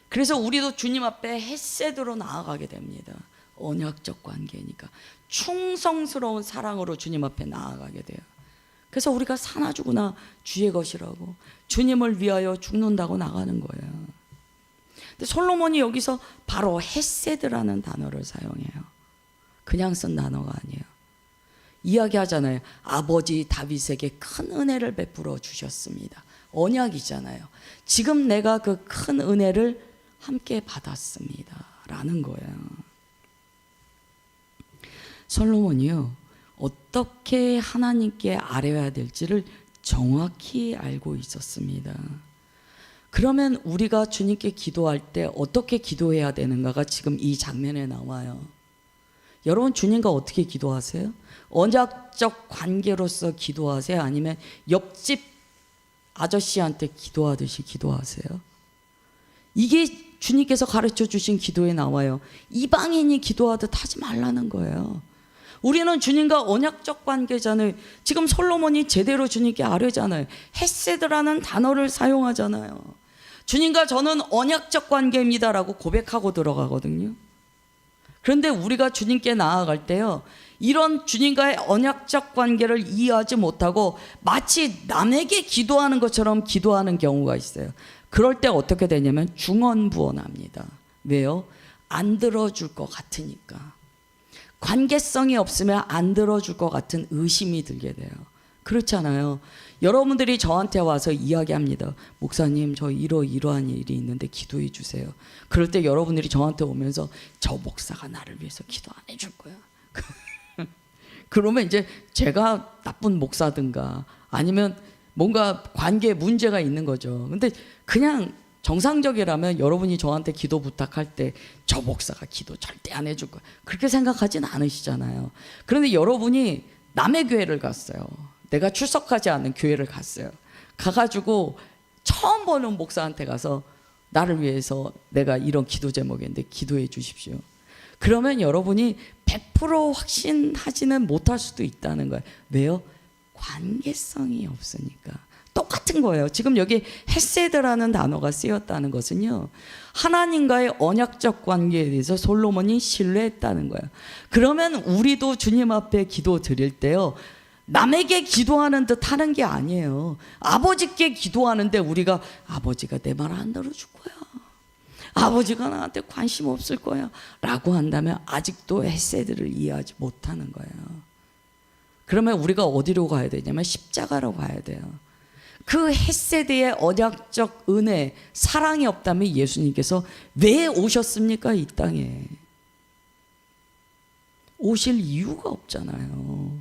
그래서 우리도 주님 앞에 헤세드로 나아가게 됩니다. 언약적 관계니까 충성스러운 사랑으로 주님 앞에 나아가게 돼요. 그래서 우리가 사나 죽으나 주의 것이라고, 주님을 위하여 죽는다고 나가는 거예요. 근데 솔로몬이 여기서 바로 헤세드라는 단어를 사용해요. 그냥 쓴 단어가 아니에요. 이야기하잖아요. 아버지 다윗에게 큰 은혜를 베풀어 주셨습니다. 언약이잖아요. 지금 내가 그 큰 은혜를 함께 받았습니다 라는 거예요. 솔로몬이요, 어떻게 하나님께 아뢰야 될지를 정확히 알고 있었습니다. 그러면 우리가 주님께 기도할 때 어떻게 기도해야 되는가가 지금 이 장면에 나와요. 여러분, 주님과 어떻게 기도하세요? 언약적 관계로서 기도하세요? 아니면 옆집 아저씨한테 기도하듯이 기도하세요? 이게 주님께서 가르쳐 주신 기도에 나와요. 이방인이 기도하듯 하지 말라는 거예요. 우리는 주님과 언약적 관계잖아요. 지금 솔로몬이 제대로 주님께 아뢰잖아요. 헤세드라는 단어를 사용하잖아요. 주님과 저는 언약적 관계입니다라고 고백하고 들어가거든요. 그런데 우리가 주님께 나아갈 때요, 이런 주님과의 언약적 관계를 이해하지 못하고 마치 남에게 기도하는 것처럼 기도하는 경우가 있어요. 그럴 때 어떻게 되냐면 중언부언합니다. 왜요? 안 들어줄 것 같으니까. 관계성이 없으면 안 들어줄 것 같은 의심이 들게 돼요. 그렇잖아요. 여러분들이 저한테 와서 이야기합니다. 목사님, 저 이러이러한 일이 있는데 기도해 주세요. 그럴 때 여러분들이 저한테 오면서 저 목사가 나를 위해서 기도 안 해줄 거야. 그러면 이제 제가 나쁜 목사든가 아니면 뭔가 관계에 문제가 있는 거죠. 근데 그냥 정상적이라면 여러분이 저한테 기도 부탁할 때 저 목사가 기도 절대 안 해줄 거야, 그렇게 생각하진 않으시잖아요. 그런데 여러분이 남의 교회를 갔어요. 내가 출석하지 않은 교회를 갔어요. 가가지고 처음 보는 목사한테 가서 나를 위해서 내가 이런 기도 제목인데 기도해 주십시오. 그러면 여러분이 100% 확신하지는 못할 수도 있다는 거예요. 왜요? 관계성이 없으니까. 똑같은 거예요. 지금 여기 헤세드라는 단어가 쓰였다는 것은요, 하나님과의 언약적 관계에 대해서 솔로몬이 신뢰했다는 거예요. 그러면 우리도 주님 앞에 기도 드릴 때요, 남에게 기도하는 듯 하는 게 아니에요. 아버지께 기도하는데 우리가 아버지가 내 말 안 들어줄 거야, 아버지가 나한테 관심 없을 거야 라고 한다면 아직도 헤세드를 이해하지 못하는 거예요. 그러면 우리가 어디로 가야 되냐면 십자가로 가야 돼요. 그 헤세드의 언약적 은혜, 사랑이 없다면 예수님께서 왜 오셨습니까? 이 땅에 오실 이유가 없잖아요.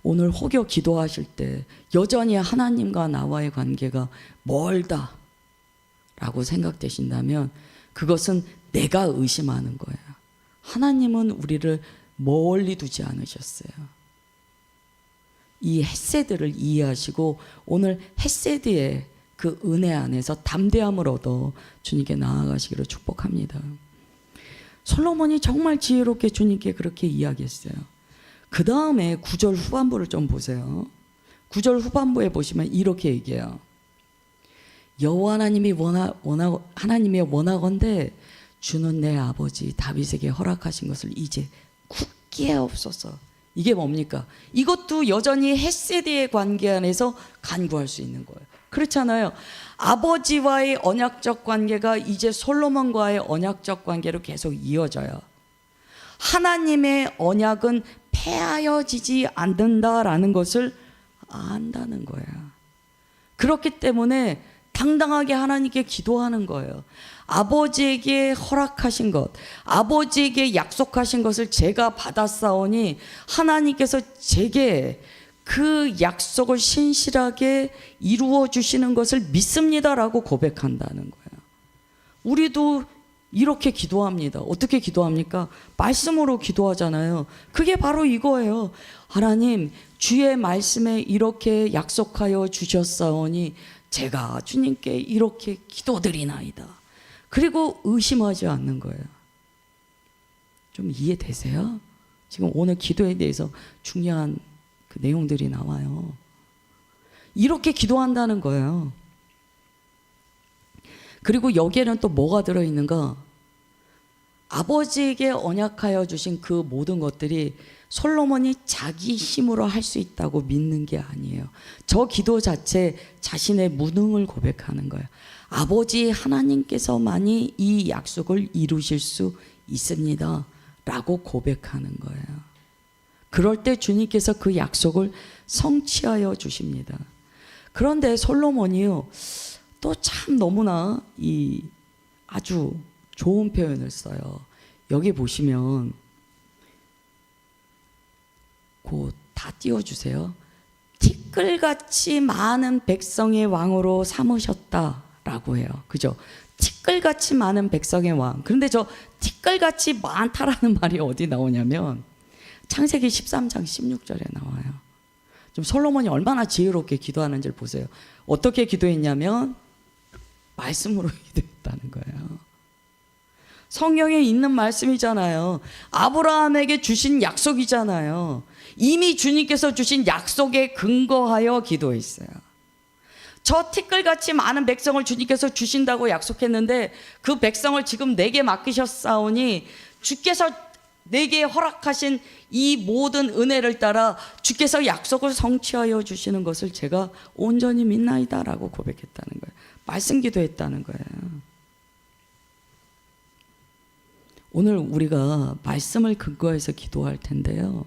오늘 혹여 기도하실 때 여전히 하나님과 나와의 관계가 멀다 라고 생각되신다면 그것은 내가 의심하는 거예요. 하나님은 우리를 멀리 두지 않으셨어요. 이 헤세드를 이해하시고 오늘 헤세드의 그 은혜 안에서 담대함을 얻어 주님께 나아가시기를 축복합니다. 솔로몬이 정말 지혜롭게 주님께 그렇게 이야기했어요. 그 다음에 9절 후반부를 좀 보세요. 9절 후반부에 보시면 이렇게 얘기해요. 여호와 하나님이 하나님의 원하건대 주는 내 아버지 다윗에게 허락하신 것을 이제 굳게 하옵소서. 이게 뭡니까? 이것도 여전히 헤세드의 관계 안에서 간구할 수 있는 거예요. 그렇잖아요. 아버지와의 언약적 관계가 이제 솔로몬과의 언약적 관계로 계속 이어져요. 하나님의 언약은 폐하여지지 않는다라는 것을 안다는 거예요. 그렇기 때문에 당당하게 하나님께 기도하는 거예요. 아버지에게 허락하신 것, 아버지에게 약속하신 것을 제가 받았사오니 하나님께서 제게 그 약속을 신실하게 이루어 주시는 것을 믿습니다라고 고백한다는 거예요. 우리도 이렇게 기도합니다. 어떻게 기도합니까? 말씀으로 기도하잖아요. 그게 바로 이거예요. 하나님, 주의 말씀에 이렇게 약속하여 주셨사오니 제가 주님께 이렇게 기도드리나이다. 그리고 의심하지 않는 거예요. 좀 이해되세요? 지금 오늘 기도에 대해서 중요한 그 내용들이 나와요. 이렇게 기도한다는 거예요. 그리고 여기에는 또 뭐가 들어있는가? 아버지에게 언약하여 주신 그 모든 것들이 솔로몬이 자기 힘으로 할 수 있다고 믿는 게 아니에요. 저 기도 자체 자신의 무능을 고백하는 거예요. 아버지 하나님께서만이 이 약속을 이루실 수 있습니다 라고 고백하는 거예요. 그럴 때 주님께서 그 약속을 성취하여 주십니다. 그런데 솔로몬이요, 또 참 너무나 이 아주 좋은 표현을 써요. 여기 보시면 곧 다 띄워주세요. 티끌같이 많은 백성의 왕으로 삼으셨다라고 해요. 그죠? 티끌같이 많은 백성의 왕. 그런데 저 티끌같이 많다라는 말이 어디 나오냐면 창세기 13장 16절에 나와요. 좀 솔로몬이 얼마나 지혜롭게 기도하는지를 보세요. 어떻게 기도했냐면 말씀으로 기도했다는 거예요. 성경에 있는 말씀이잖아요. 아브라함에게 주신 약속이잖아요. 이미 주님께서 주신 약속에 근거하여 기도했어요. 저 티끌같이 많은 백성을 주님께서 주신다고 약속했는데 그 백성을 지금 내게 맡기셨사오니 주께서 내게 허락하신 이 모든 은혜를 따라 주께서 약속을 성취하여 주시는 것을 제가 온전히 믿나이다라고 고백했다는 거예요. 말씀 기도했다는 거예요. 오늘 우리가 말씀을 근거해서 기도할 텐데요.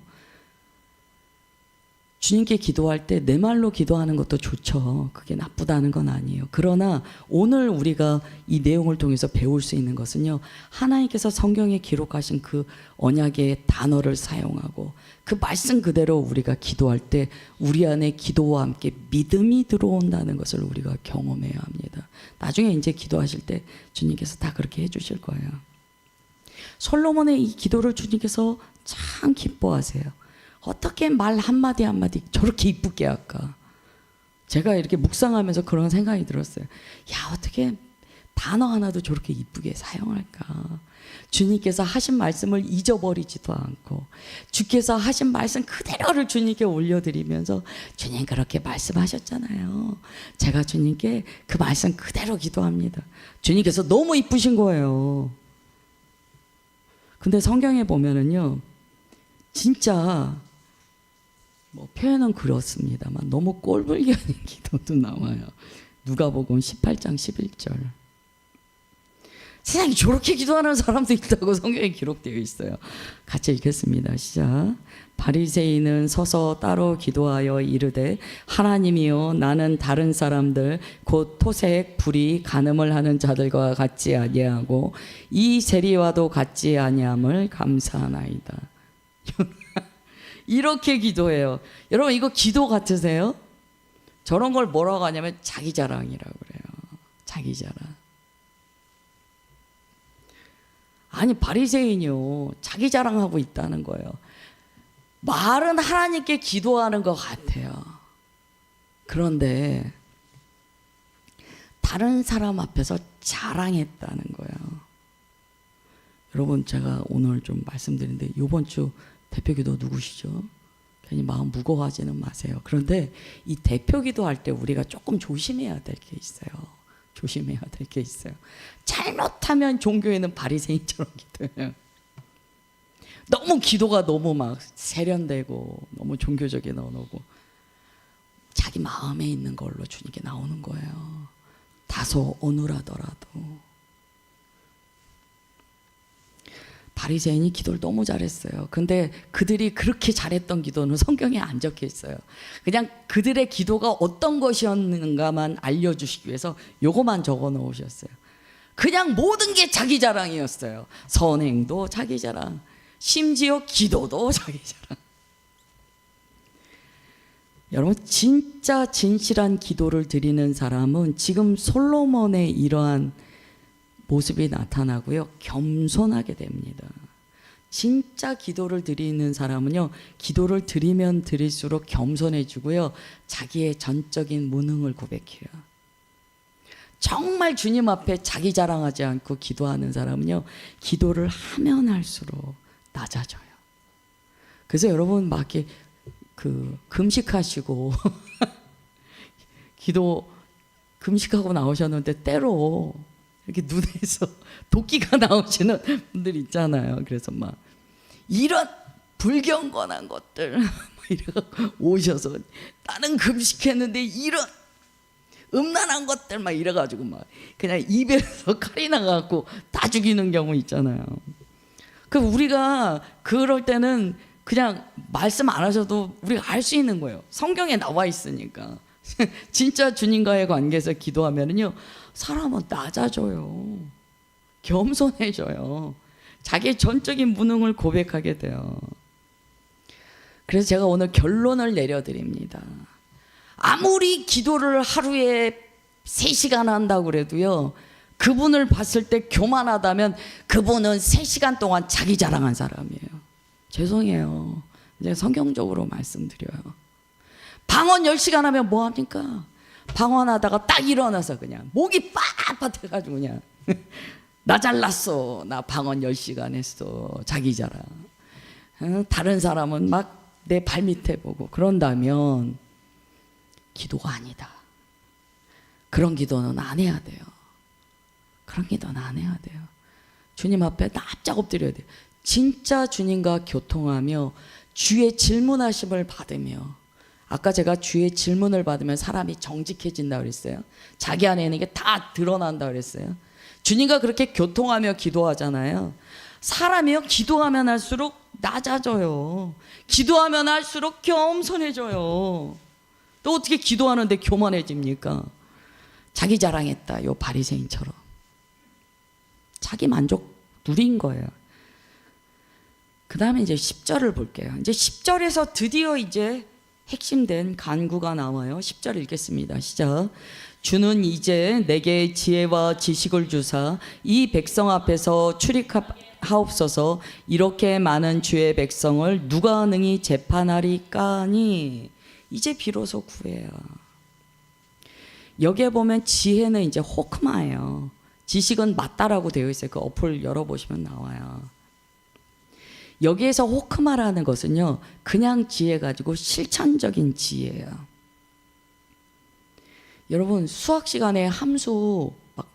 주님께 기도할 때 내 말로 기도하는 것도 좋죠. 그게 나쁘다는 건 아니에요. 그러나 오늘 우리가 이 내용을 통해서 배울 수 있는 것은요, 하나님께서 성경에 기록하신 그 언약의 단어를 사용하고 그 말씀 그대로 우리가 기도할 때 우리 안에 기도와 함께 믿음이 들어온다는 것을 우리가 경험해야 합니다. 나중에 이제 기도하실 때 주님께서 다 그렇게 해주실 거예요. 솔로몬의 이 기도를 주님께서 참 기뻐하세요. 어떻게 말 한마디 한마디 저렇게 이쁘게 할까? 제가 이렇게 묵상하면서 그런 생각이 들었어요. 야, 어떻게 단어 하나도 저렇게 이쁘게 사용할까? 주님께서 하신 말씀을 잊어버리지도 않고 주께서 하신 말씀 그대로를 주님께 올려드리면서 주님 그렇게 말씀하셨잖아요. 제가 주님께 그 말씀 그대로 기도합니다. 주님께서 너무 이쁘신 거예요. 근데 성경에 보면은요, 진짜 뭐 표현은 그렇습니다만 너무 꼴불견인 기도도 나와요. 누가복음 18장 11절. 세상에 저렇게 기도하는 사람도 있다고 성경에 기록되어 있어요. 같이 읽겠습니다. 시작. 바리새인은 서서 따로 기도하여 이르되 하나님이여, 나는 다른 사람들 곧 토색, 불의, 간음을 하는 자들과 같지 아니하고 이 세리와도 같지 아니함을 감사하나이다. 이렇게 기도해요. 여러분, 이거 기도 같으세요? 저런 걸 뭐라고 하냐면 자기 자랑이라고 그래요. 자기 자랑. 아니, 바리새인이요, 자기 자랑하고 있다는 거예요. 말은 하나님께 기도하는 것 같아요. 그런데 다른 사람 앞에서 자랑했다는 거예요. 여러분, 제가 오늘 좀 말씀드리는데 이번 주 대표기도 누구시죠? 괜히 마음 무거워하지는 마세요. 그런데 이 대표기도 할 때 우리가 조금 조심해야 될 게 있어요. 조심해야 될 게 있어요. 잘못하면 종교에는 바리새인처럼 기도해요. 너무 기도가 너무 막 세련되고 너무 종교적이 나오고 자기 마음에 있는 걸로 주님께 나오는 거예요. 다소 어눌하더라도. 바리새인이 기도를 너무 잘했어요. 근데 그들이 그렇게 잘했던 기도는 성경에 안 적혀 있어요. 그냥 그들의 기도가 어떤 것이었는가만 알려주시기 위해서 요거만 적어 놓으셨어요. 그냥 모든 게 자기 자랑이었어요. 선행도 자기 자랑, 심지어 기도도 자기 자랑. 여러분, 진짜 진실한 기도를 드리는 사람은 지금 솔로몬의 이러한 모습이 나타나고요, 겸손하게 됩니다. 진짜 기도를 드리는 사람은요, 기도를 드리면 드릴수록 겸손해지고요, 자기의 전적인 무능을 고백해요. 정말 주님 앞에 자기 자랑하지 않고 기도하는 사람은요, 기도를 하면 할수록 낮아져요. 그래서 여러분 막 이렇게 금식하시고 기도 금식하고 나오셨는데 때로 이렇게 눈에서 도끼가 나오시는 분들 있잖아요. 그래서 막 이런 불경건한 것들 이래갖고 오셔서 나는 금식했는데 이런 음란한 것들 막 이래가지고 막 그냥 입에서 칼이 나가갖고 다 죽이는 경우 있잖아요. 그 우리가 그럴 때는 그냥 말씀 안 하셔도 우리가 알 수 있는 거예요. 성경에 나와 있으니까. 진짜 주님과의 관계에서 기도하면은요, 사람은 낮아져요. 겸손해져요. 자기의 전적인 무능을 고백하게 돼요. 그래서 제가 오늘 결론을 내려드립니다. 아무리 기도를 하루에 3시간 한다고 그래도요, 그분을 봤을 때 교만하다면 그분은 3시간 동안 자기 자랑한 사람이에요. 죄송해요. 이제 성경적으로 말씀드려요. 방언 10시간 하면 뭐합니까? 방언하다가 딱 일어나서 그냥 목이 빳빳해가지고 그냥 나 잘났어, 나 방언 10시간 했어, 자기 자랑. 다른 사람은 막 내 발밑에 보고. 그런다면 기도가 아니다. 그런 기도는 안 해야 돼요. 그런 기도는 안 해야 돼요. 주님 앞에 납작 엎드려야 돼요. 진짜 주님과 교통하며 주의 질문하심을 받으며, 아까 제가 주의 질문을 받으면 사람이 정직해진다고 그랬어요. 자기 안에 있는 게 다 드러난다고 그랬어요. 주님과 그렇게 교통하며 기도하잖아요. 사람이요, 기도하면 할수록 낮아져요. 기도하면 할수록 겸손해져요. 또 어떻게 기도하는데 교만해집니까? 자기 자랑했다, 요 바리새인처럼. 자기 만족 누린 거예요. 그 다음에 이제 10절을 볼게요. 이제 10절에서 드디어 이제 핵심된 간구가 나와요. 10절 읽겠습니다. 시작. 주는 이제 내게 지혜와 지식을 주사 이 백성 앞에서 출입하옵소서. 이렇게 많은 주의 백성을 누가 능히 재판하리까니. 이제 비로소 구해요. 여기에 보면 지혜는 이제 호크마예요. 지식은 맞다라고 되어 있어요. 그 어플 열어보시면 나와요. 여기에서 호크마라는 것은요, 그냥 지혜 가지고 실천적인 지혜예요. 여러분 수학 시간에 함수 막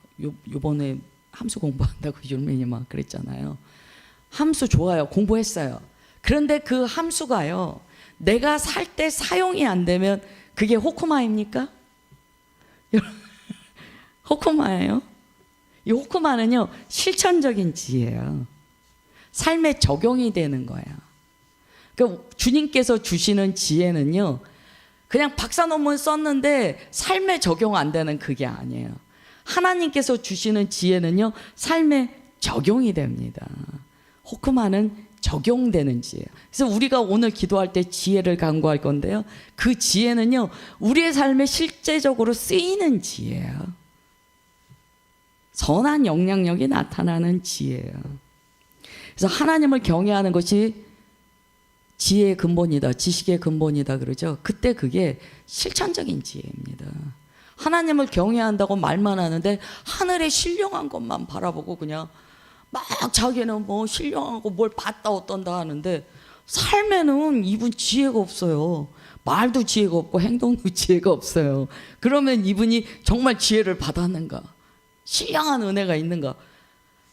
요번에 함수 공부한다고 율맨이 막 그랬잖아요. 함수 좋아요. 공부했어요. 그런데 그 함수가요, 내가 살 때 사용이 안 되면 그게 호크마입니까? 호크마예요. 이 호크마는요, 실천적인 지혜예요. 삶에 적용이 되는 거예요. 그러니까 주님께서 주시는 지혜는요, 그냥 박사 논문 썼는데 삶에 적용 안 되는 그게 아니에요. 하나님께서 주시는 지혜는요, 삶에 적용이 됩니다. 호크마는 적용되는 지혜예요. 그래서 우리가 오늘 기도할 때 지혜를 간구할 건데요, 그 지혜는요, 우리의 삶에 실제적으로 쓰이는 지혜예요. 선한 영향력이 나타나는 지혜예요. 그래서 하나님을 경외하는 것이 지혜의 근본이다, 지식의 근본이다 그러죠. 그때 그게 실천적인 지혜입니다. 하나님을 경외한다고 말만 하는데 하늘에 신령한 것만 바라보고 그냥 막 자기는 뭐 신령하고 뭘 봤다 어떤다 하는데 삶에는 이분 지혜가 없어요. 말도 지혜가 없고 행동도 지혜가 없어요. 그러면 이분이 정말 지혜를 받았는가? 신령한 은혜가 있는가?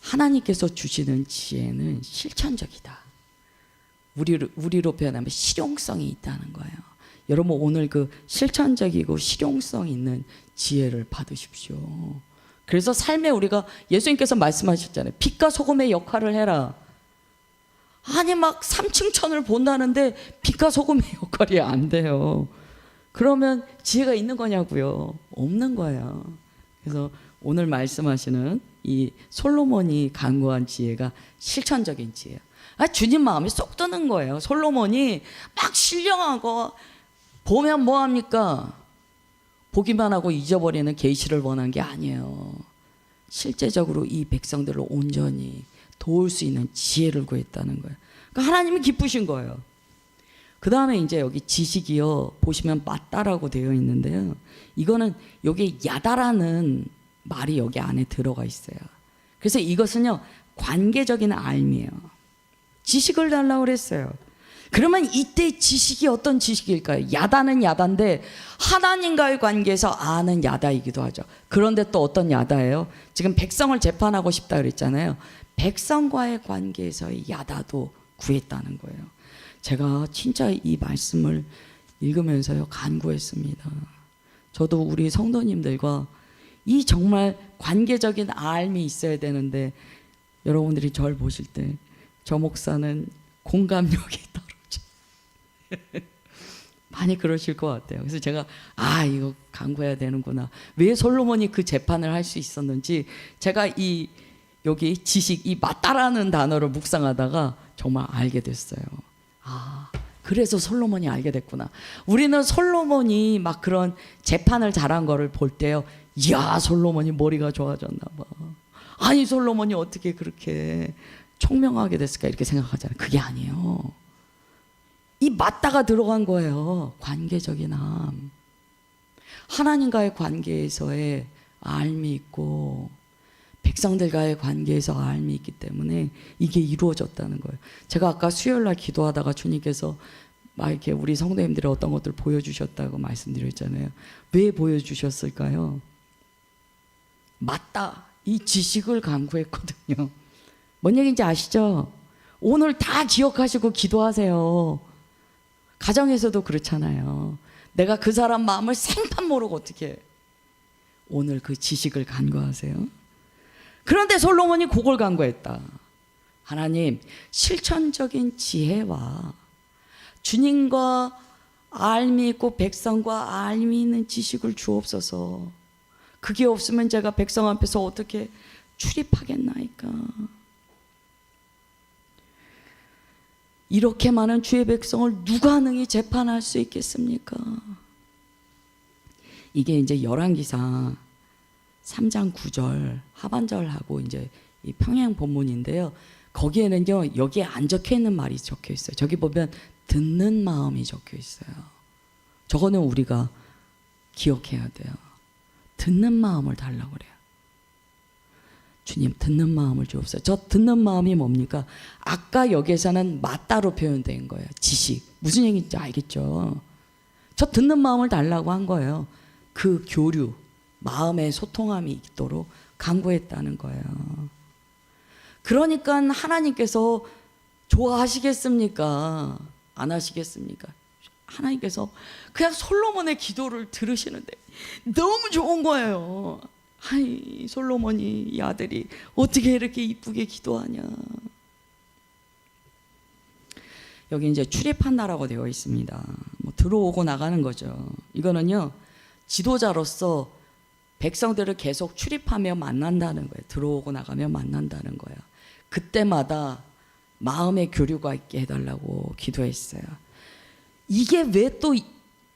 하나님께서 주시는 지혜는 실천적이다. 우리로 표현하면 실용성이 있다는 거예요. 여러분 오늘 그 실천적이고 실용성 있는 지혜를 받으십시오. 그래서 삶에 우리가, 예수님께서 말씀하셨잖아요. 빛과 소금의 역할을 해라. 아니 막 삼층천을 본다는데 빛과 소금의 역할이 안 돼요. 그러면 지혜가 있는 거냐고요? 없는 거예요. 그래서 오늘 말씀하시는 이 솔로몬이 간구한 지혜가 실천적인 지혜예요. 주님 마음이 쏙 드는 거예요. 솔로몬이 막 신령하고 보면 뭐합니까? 보기만 하고 잊어버리는 계시를 원한 게 아니에요. 실제적으로 이 백성들을 온전히 도울 수 있는 지혜를 구했다는 거예요. 그러니까 하나님이 기쁘신 거예요. 그 다음에 이제 여기 지식이요, 보시면 맞다라고 되어 있는데요, 이거는 여기 야다라는 말이 여기 안에 들어가 있어요. 그래서 이것은요, 관계적인 알미예요. 지식을 달라고 그랬어요. 그러면 이때 지식이 어떤 지식일까요? 야다는 야다인데 하나님과의 관계에서 아는 야다이기도 하죠. 그런데 또 어떤 야다예요? 지금 백성을 재판하고 싶다 그랬잖아요. 백성과의 관계에서의 야다도 구했다는 거예요. 제가 진짜 이 말씀을 읽으면서요, 간구했습니다. 저도 우리 성도님들과 이 정말 관계적인 알미 있어야 되는데, 여러분들이 저를 보실 때 저 목사는 공감력이 떨어져. 많이 그러실 것 같아요. 그래서 제가 이거 간구해야 되는구나. 왜 솔로몬이 그 재판을 할 수 있었는지 제가 여기 지식, 이 맞다라는 단어를 묵상하다가 정말 알게 됐어요. 그래서 솔로몬이 알게 됐구나. 우리는 솔로몬이 막 그런 재판을 잘한 거를 볼 때요, 이야 솔로몬이 머리가 좋아졌나 봐. 아니 솔로몬이 어떻게 그렇게 총명하게 됐을까 이렇게 생각하잖아요. 그게 아니에요. 이 맞다가 들어간 거예요. 관계적인 함. 하나님과의 관계에서의 알미 있고 백성들과의 관계에서 알미 있기 때문에 이게 이루어졌다는 거예요. 제가 아까 수요일날 기도하다가 주님께서 막 이렇게 우리 성도님들의 어떤 것들 보여주셨다고 말씀드렸잖아요. 왜 보여주셨을까요? 맞다, 이 지식을 간구했거든요. 뭔 얘기인지 아시죠? 오늘 다 기억하시고 기도하세요. 가정에서도 그렇잖아요. 내가 그 사람 마음을 생판 모르고 어떻게 해. 오늘 그 지식을 간구하세요. 그런데 솔로몬이 그걸 간구했다. 하나님, 실천적인 지혜와 주님과 알미 있고 백성과 알미 있는 지식을 주옵소서. 그게 없으면 제가 백성 앞에서 어떻게 출입하겠나이까. 이렇게 많은 주의 백성을 누가 능히 재판할 수 있겠습니까? 이게 이제 열왕기상 3장 9절 하반절하고 이제 이 평행 본문인데요. 거기에는요, 여기에 안 적혀 있는 말이 적혀 있어요. 저기 보면 듣는 마음이 적혀 있어요. 저거는 우리가 기억해야 돼요. 듣는 마음을 달라고 그래요. 주님, 듣는 마음을 주옵소서. 저 듣는 마음이 뭡니까? 아까 여기에서는 맞다로 표현된 거예요. 지식. 무슨 얘기인지 알겠죠? 저 듣는 마음을 달라고 한 거예요. 그 교류, 마음의 소통함이 있도록 간구했다는 거예요. 그러니까 하나님께서 좋아하시겠습니까? 안 하시겠습니까? 하나님께서 그냥 솔로몬의 기도를 들으시는데 너무 좋은 거예요. 아이, 솔로몬이, 이 아들이 어떻게 이렇게 이쁘게 기도하냐. 여기 이제 출입한다라고 되어 있습니다. 뭐 들어오고 나가는 거죠. 이거는요, 지도자로서 백성들을 계속 출입하며 만난다는 거예요. 들어오고 나가며 만난다는 거예요. 그때마다 마음의 교류가 있게 해달라고 기도했어요. 이게 왜 또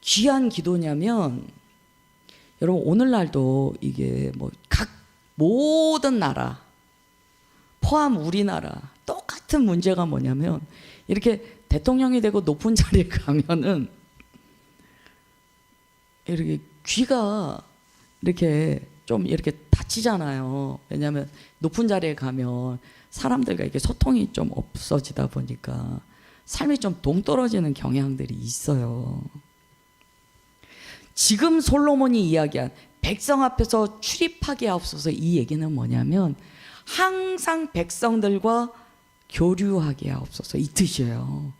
귀한 기도냐면, 여러분 오늘날도 이게 뭐 각 모든 나라 포함 우리나라 똑같은 문제가 뭐냐면, 이렇게 대통령이 되고 높은 자리에 가면은 이렇게 귀가 이렇게 좀 이렇게 다치잖아요. 왜냐하면 높은 자리에 가면 사람들과 이게 소통이 좀 없어지다 보니까 삶이 좀 동떨어지는 경향들이 있어요. 지금 솔로몬이 이야기한 백성 앞에서 출입하게 하옵소서, 이 얘기는 뭐냐면 항상 백성들과 교류하게 하옵소서, 이 뜻이에요.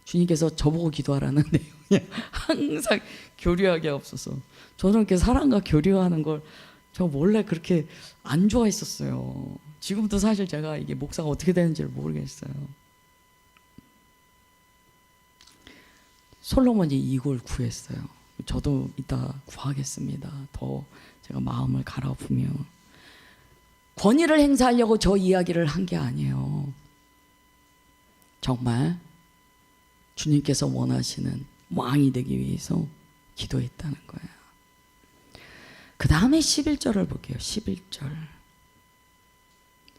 주님께서 저보고 기도하라는 내용이에요. 항상 교류하게 하옵소서. 저는 이렇게 사람과 교류하는 걸 저 원래 그렇게 안 좋아했었어요. 지금도 사실 제가 이게 목사가 어떻게 되는지를 모르겠어요. 솔로몬이 이걸 구했어요. 저도 이따 구하겠습니다. 더 제가 마음을 갈아엎으며. 권위를 행사하려고 저 이야기를 한 게 아니에요. 정말 주님께서 원하시는 왕이 되기 위해서 기도했다는 거예요. 그 다음에 11절을 볼게요. 11절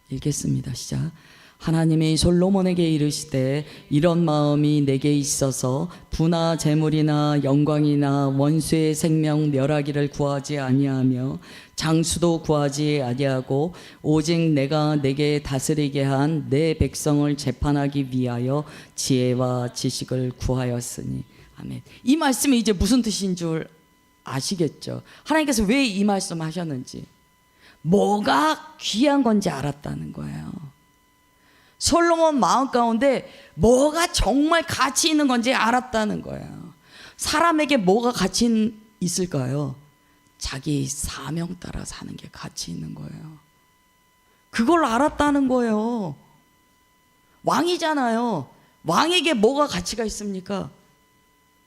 읽겠습니다. 시작. 하나님이 솔로몬에게 이르시되 이런 마음이 내게 있어서 부나 재물이나 영광이나 원수의 생명 멸하기를 구하지 아니하며 장수도 구하지 아니하고 오직 내가 내게 다스리게 한 내 백성을 재판하기 위하여 지혜와 지식을 구하였으니. 아멘. 이 말씀이 이제 무슨 뜻인 줄 아시겠죠? 하나님께서 왜 이 말씀 하셨는지, 뭐가 귀한 건지 알았다는 거예요. 솔로몬 마음 가운데 뭐가 정말 가치 있는 건지 알았다는 거예요. 사람에게 뭐가 가치 있을까요? 자기 사명 따라 사는 게 가치 있는 거예요. 그걸 알았다는 거예요. 왕이잖아요. 왕에게 뭐가 가치가 있습니까?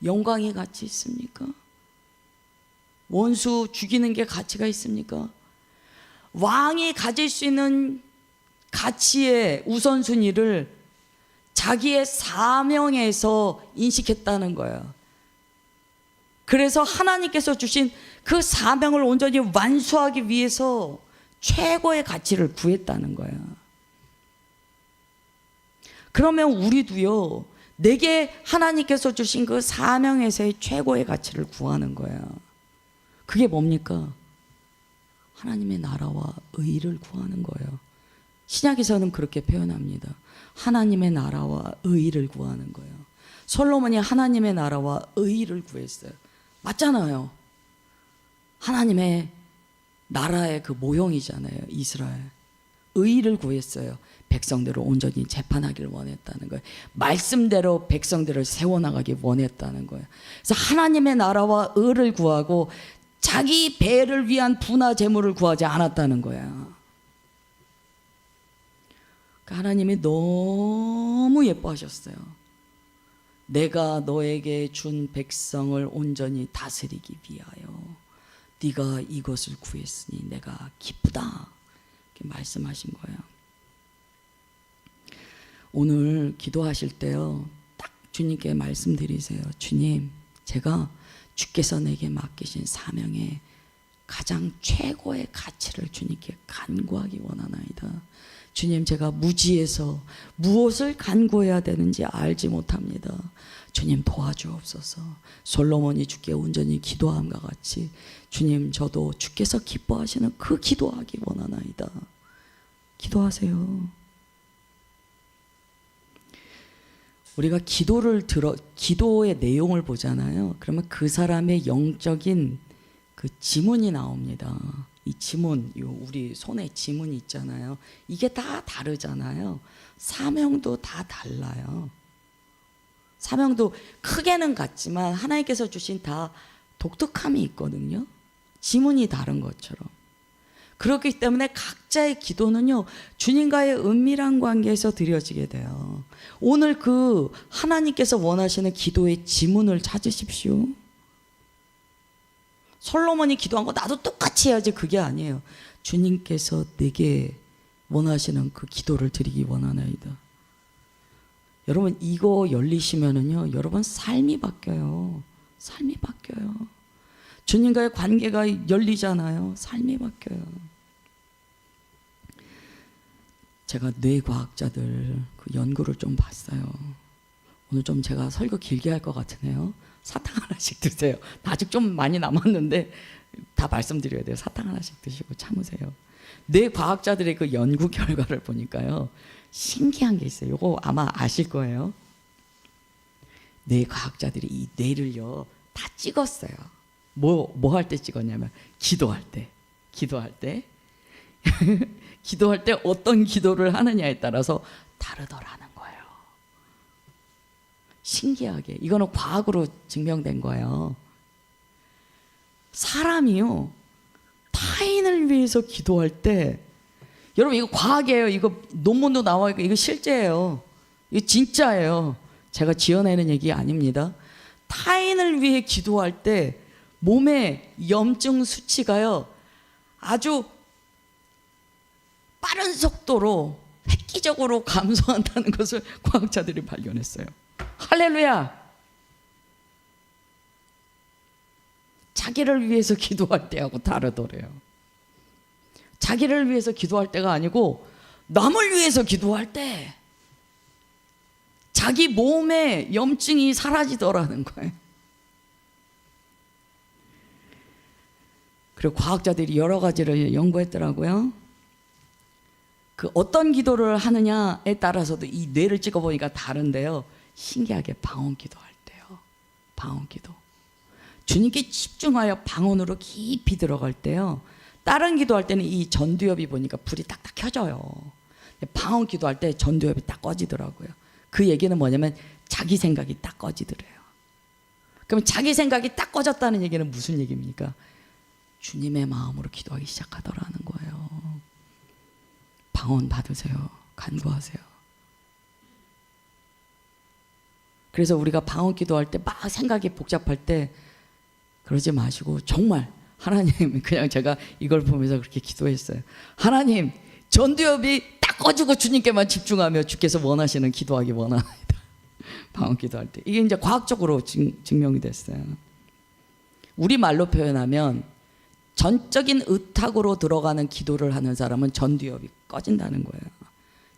영광이 가치 있습니까? 원수 죽이는 게 가치가 있습니까? 왕이 가질 수 있는 가치의 우선순위를 자기의 사명에서 인식했다는 거예요. 그래서 하나님께서 주신 그 사명을 온전히 완수하기 위해서 최고의 가치를 구했다는 거예요. 그러면 우리도요, 내게 하나님께서 주신 그 사명에서의 최고의 가치를 구하는 거예요. 그게 뭡니까? 하나님의 나라와 의를 구하는 거예요. 신약에서는 그렇게 표현합니다. 하나님의 나라와 의를 구하는 거예요. 솔로몬이 하나님의 나라와 의를 구했어요. 맞잖아요. 하나님의 나라의 그 모형이잖아요. 이스라엘. 의를 구했어요. 백성들을 온전히 재판하기를 원했다는 거예요. 말씀대로 백성들을 세워나가기 원했다는 거예요. 그래서 하나님의 나라와 의를 구하고 자기 배를 위한 부나 재물을 구하지 않았다는 거야. 하나님이 너무 예뻐하셨어요. 내가 너에게 준 백성을 온전히 다스리기 위하여 네가 이것을 구했으니 내가 기쁘다. 이렇게 말씀하신 거예요. 오늘 기도하실 때요, 딱 주님께 말씀드리세요. 주님, 제가 주께서 내게 맡기신 사명에 가장 최고의 가치를 주님께 간구하기 원하나이다. 주님, 제가 무지해서 무엇을 간구해야 되는지 알지 못합니다. 주님 도와주옵소서. 솔로몬이 주께 온전히 기도함과 같이 주님, 저도 주께서 기뻐하시는 그 기도하기 원하나이다. 기도하세요. 우리가 기도의 내용을 보잖아요. 그러면 그 사람의 영적인 그 지문이 나옵니다. 이 지문, 우리 손에 지문이 있잖아요. 이게 다 다르잖아요. 사명도 다 달라요. 사명도 크게는 같지만 하나님께서 주신 다 독특함이 있거든요. 지문이 다른 것처럼. 그렇기 때문에 각자의 기도는요, 주님과의 은밀한 관계에서 드려지게 돼요. 오늘 그 하나님께서 원하시는 기도의 지문을 찾으십시오. 솔로몬이 기도한 거 나도 똑같이 해야지, 그게 아니에요. 주님께서 내게 원하시는 그 기도를 드리기 원하나이다. 여러분, 이거 열리시면은요, 여러분 삶이 바뀌어요. 삶이 바뀌어요. 주님과의 관계가 열리잖아요. 삶이 바뀌어요. 제가 뇌과학자들 그 연구를 좀 봤어요. 오늘 좀 제가 설교 길게 할 것 같으네요. 사탕 하나씩 드세요. 아직 좀 많이 남았는데 다 말씀드려야 돼요. 사탕 하나씩 드시고 참으세요. 뇌과학자들의 그 연구 결과를 보니까요, 신기한 게 있어요. 이거 아마 아실 거예요. 뇌과학자들이 이 뇌를요 다 찍었어요. 뭐 할 때 찍었냐면 기도할 때 기도할 때 어떤 기도를 하느냐에 따라서 다르더라는 거예요. 신기하게. 이거는 과학으로 증명된 거예요. 사람이요, 타인을 위해서 기도할 때, 여러분 이거 과학이에요. 이거 논문도 나와 있고 이거 실제예요. 이거 진짜예요. 제가 지어내는 얘기 아닙니다. 타인을 위해 기도할 때 몸의 염증 수치가요 아주 빠른 속도로 획기적으로 감소한다는 것을 과학자들이 발견했어요. 할렐루야! 자기를 위해서 기도할 때하고 다르더래요. 자기를 위해서 기도할 때가 아니고 남을 위해서 기도할 때 자기 몸의 염증이 사라지더라는 거예요. 그리고 과학자들이 여러 가지를 연구했더라고요. 그 어떤 기도를 하느냐에 따라서도 이 뇌를 찍어보니까 다른데요. 신기하게 방언 기도할 때요. 방언 기도. 주님께 집중하여 방언으로 깊이 들어갈 때요. 다른 기도할 때는 이 전두엽이 보니까 불이 딱딱 켜져요. 방언 기도할 때 전두엽이 딱 꺼지더라고요. 그 얘기는 뭐냐면 자기 생각이 딱 꺼지더래요. 그럼 자기 생각이 딱 꺼졌다는 얘기는 무슨 얘기입니까? 주님의 마음으로 기도하기 시작하더라는 거예요. 방언 받으세요. 간구하세요. 그래서 우리가 방언 기도할 때 막 생각이 복잡할 때 그러지 마시고 정말 하나님, 그냥 제가 이걸 보면서 그렇게 기도했어요. 하나님, 전두엽이 딱 꺼지고 주님께만 집중하며 주께서 원하시는 기도하기 원합니다. 방언 기도할 때. 이게 이제 과학적으로 증명이 됐어요. 우리말로 표현하면 전적인 의탁으로 들어가는 기도를 하는 사람은 전두엽이 꺼진다는 거예요.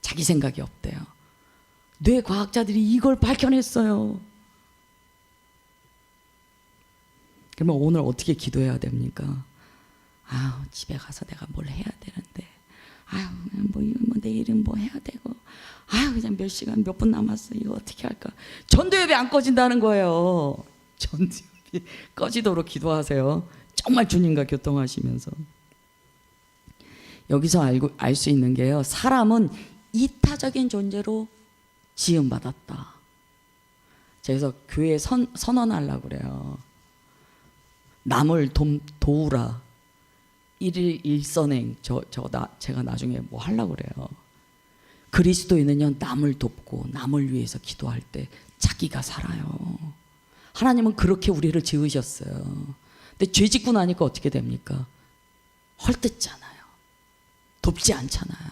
자기 생각이 없대요. 뇌과학자들이 이걸 발견했어요. 그러면 오늘 어떻게 기도해야 됩니까? 집에 가서 내가 뭘 해야 되는데, 뭐 내일은 뭐 해야 되고, 그냥 몇 시간 몇 분 남았어. 이거 어떻게 할까? 전두엽이 안 꺼진다는 거예요. 전두엽이 꺼지도록 기도하세요. 정말 주님과 교통하시면서. 여기서 알 수 있는 게요. 사람은 이타적인 존재로 지음받았다. 그래서 교회에 선언하려고 그래요. 남을 도우라. 일일 일선행. 제가 나중에 뭐 하려고 그래요. 그리스도인은요, 남을 돕고 남을 위해서 기도할 때 자기가 살아요. 하나님은 그렇게 우리를 지으셨어요. 근데 죄 짓고 나니까 어떻게 됩니까? 헐뜯잖아요. 돕지 않잖아요.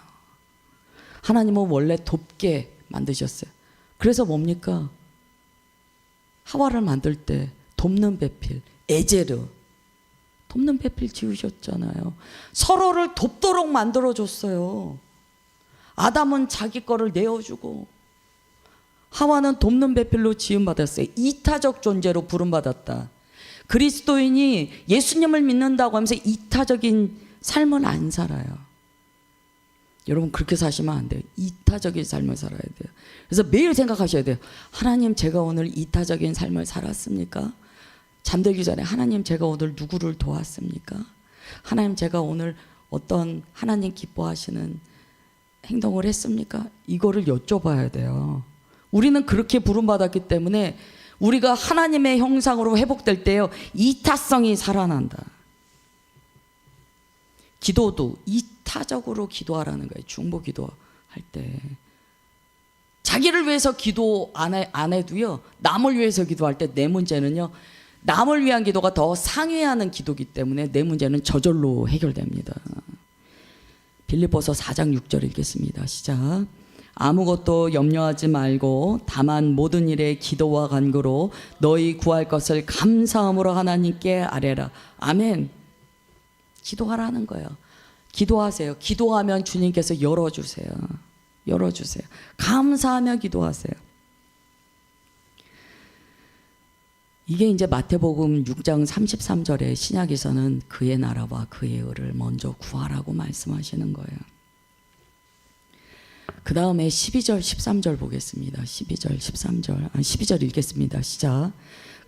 하나님은 원래 돕게 만드셨어요. 그래서 뭡니까? 하와를 만들 때 돕는 배필, 에제르, 돕는 배필 지으셨잖아요. 서로를 돕도록 만들어줬어요. 아담은 자기 거를 내어주고 하와는 돕는 배필로 지음받았어요. 이타적 존재로 부름받았다. 그리스도인이 예수님을 믿는다고 하면서 이타적인 삶을 안 살아요. 여러분 그렇게 사시면 안 돼요. 이타적인 삶을 살아야 돼요. 그래서 매일 생각하셔야 돼요. 하나님, 제가 오늘 이타적인 삶을 살았습니까? 잠들기 전에 하나님, 제가 오늘 누구를 도왔습니까? 하나님, 제가 오늘 어떤 하나님 기뻐하시는 행동을 했습니까? 이거를 여쭤봐야 돼요. 우리는 그렇게 부름받았기 때문에 우리가 하나님의 형상으로 회복될 때요, 이타성이 살아난다. 기도도 이타적으로 기도하라는 거예요. 중보 기도할 때 자기를 위해서 기도 안 해도요, 남을 위해서 기도할 때 내 문제는요, 남을 위한 기도가 더 상회하는 기도이기 때문에 내 문제는 저절로 해결됩니다. 빌립보서 4장 6절 읽겠습니다. 시작. 아무것도 염려하지 말고 다만 모든 일에 기도와 간구로 너희 구할 것을 감사함으로 하나님께 아뢰라. 아멘. 기도하라는 거예요. 기도하세요. 기도하면 주님께서 열어주세요. 열어주세요. 감사하며 기도하세요. 이게 이제 마태복음 6장 33절에 신약에서는 그의 나라와 그의 의를 먼저 구하라고 말씀하시는 거예요. 그 다음에 12절 13절 보겠습니다. 12절 읽겠습니다. 시작.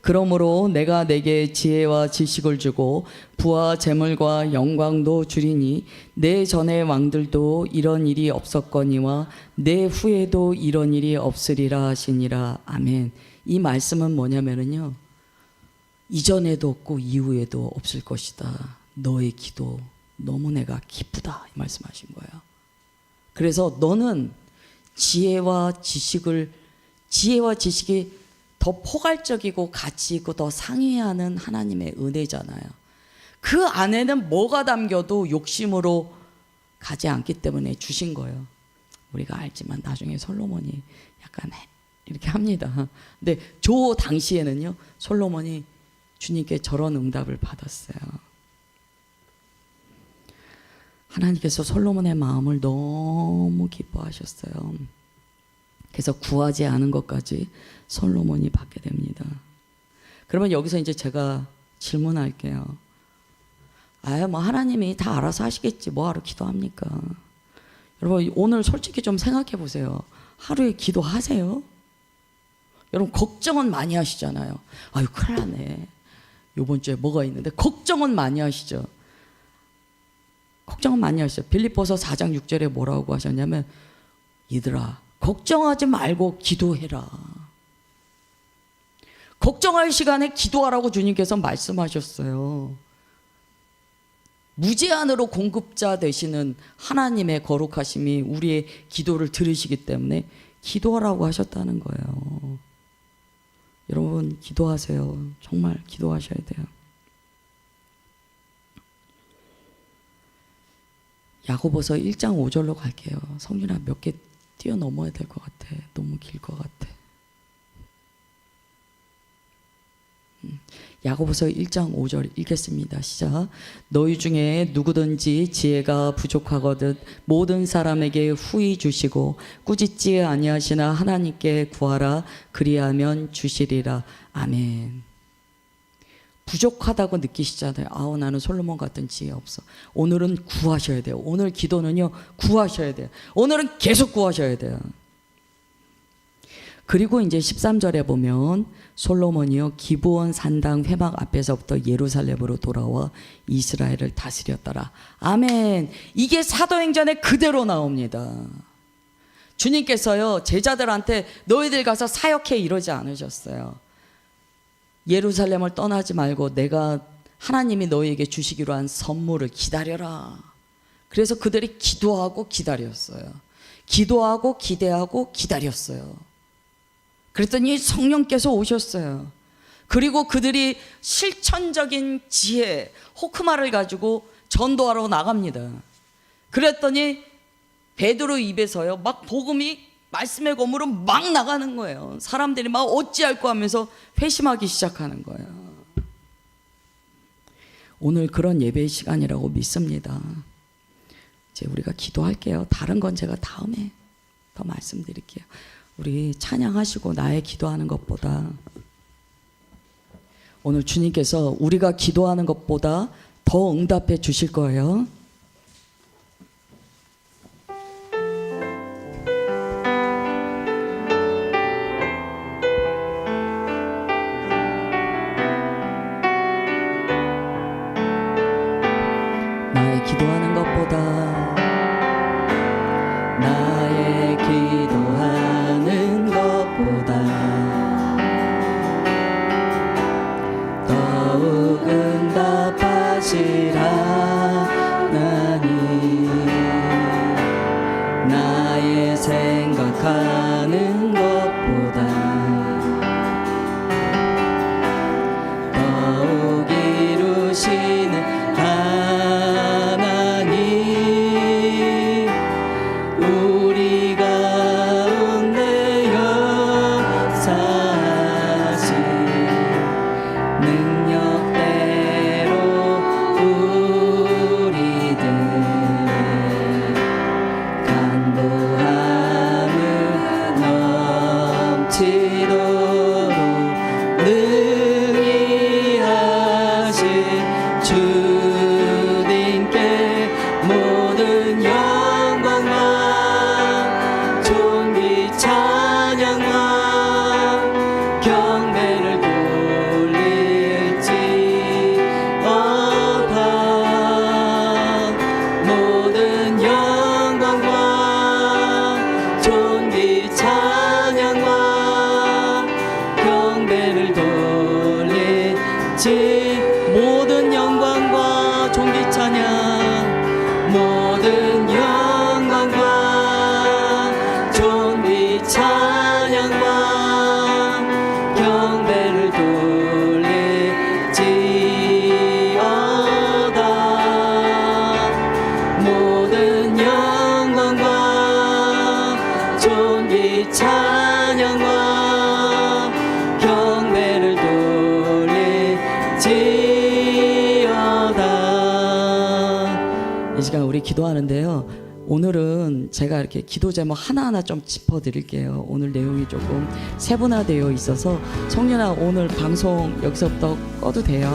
그러므로 내가 내게 지혜와 지식을 주고 부와 재물과 영광도 주리니 내 전의 왕들도 이런 일이 없었거니와 내 후에도 이런 일이 없으리라 하시니라. 아멘. 이 말씀은 뭐냐면요, 이전에도 없고 이후에도 없을 것이다. 너의 기도 너무 내가 기쁘다, 이 말씀하신 거예요. 그래서 너는 지혜와 지식이 더 포괄적이고 가치 있고 더 상회하는 하나님의 은혜잖아요. 그 안에는 뭐가 담겨도 욕심으로 가지 않기 때문에 주신 거예요. 우리가 알지만 나중에 솔로몬이 약간 이렇게 합니다. 근데 저 당시에는요, 솔로몬이 주님께 저런 응답을 받았어요. 하나님께서 솔로몬의 마음을 너무 기뻐하셨어요. 그래서 구하지 않은 것까지 솔로몬이 받게 됩니다. 그러면 여기서 이제 제가 질문할게요. 뭐 하나님이 다 알아서 하시겠지, 뭐하러 기도합니까? 여러분 오늘 솔직히 좀 생각해 보세요. 하루에 기도하세요? 여러분 걱정은 많이 하시잖아요. 아유 큰일 났네, 요번 주에 뭐가 있는데. 걱정은 많이 하시죠. 걱정은 많이 하시죠. 빌립보서 4장 6절에 뭐라고 하셨냐면, 얘들아 걱정하지 말고 기도해라. 걱정할 시간에 기도하라고 주님께서 말씀하셨어요. 무제한으로 공급자 되시는 하나님의 거룩하심이 우리의 기도를 들으시기 때문에 기도하라고 하셨다는 거예요. 여러분 기도하세요. 정말 기도하셔야 돼요. 야고보서 1장 5절로 갈게요. 성준아 몇 개 뛰어넘어야 될 것 같아. 너무 길 것 같아. 야고보서 1장 5절 읽겠습니다. 시작. 너희 중에 누구든지 지혜가 부족하거든 모든 사람에게 후히 주시고 꾸짖지 아니하시나 하나님께 구하라. 그리하면 주시리라. 아멘. 부족하다고 느끼시잖아요. 아우 나는 솔로몬 같은 지혜 없어. 오늘은 구하셔야 돼요. 오늘 기도는요 구하셔야 돼요. 오늘은 계속 구하셔야 돼요. 그리고 이제 13절에 보면 솔로몬이요 기브온 산당 회막 앞에서부터 예루살렘으로 돌아와 이스라엘을 다스렸더라. 아멘. 이게 사도행전에 그대로 나옵니다. 주님께서요 제자들한테 너희들 가서 사역해 이러지 않으셨어요. 예루살렘을 떠나지 말고 내가 하나님이 너희에게 주시기로 한 선물을 기다려라. 그래서 그들이 기도하고 기다렸어요. 기도하고 기대하고 기다렸어요. 그랬더니 성령께서 오셨어요. 그리고 그들이 실천적인 지혜, 호크마를 가지고 전도하러 나갑니다. 그랬더니 베드로 입에서요 막 복음이 말씀의 검으로 막 나가는 거예요. 사람들이 막 어찌할까 하면서 회심하기 시작하는 거예요. 오늘 그런 예배의 시간이라고 믿습니다. 이제 우리가 기도할게요. 다른 건 제가 다음에 더 말씀드릴게요. 우리 찬양하시고 나의 기도하는 것보다 오늘 주님께서 우리가 기도하는 것보다 더 응답해 주실 거예요. 나의 기도하는 것보다 나의 기도하는 것보다 더욱 응답하시라 하나님. 나의 생각하는 것보다 더욱 이루시는 모든 영광과 존귀 찬양 모든 영광과 존귀 찬양과 경배를 돌릴지어다. 모든 영광과 존귀 찬양과 경배를 이 시간 우리 기도하는데요. 오늘은 제가 이렇게 기도 제목 하나하나 좀 짚어드릴게요. 오늘 내용이 조금 세분화되어 있어서 성년아 오늘 방송 여기서부터 꺼도 돼요?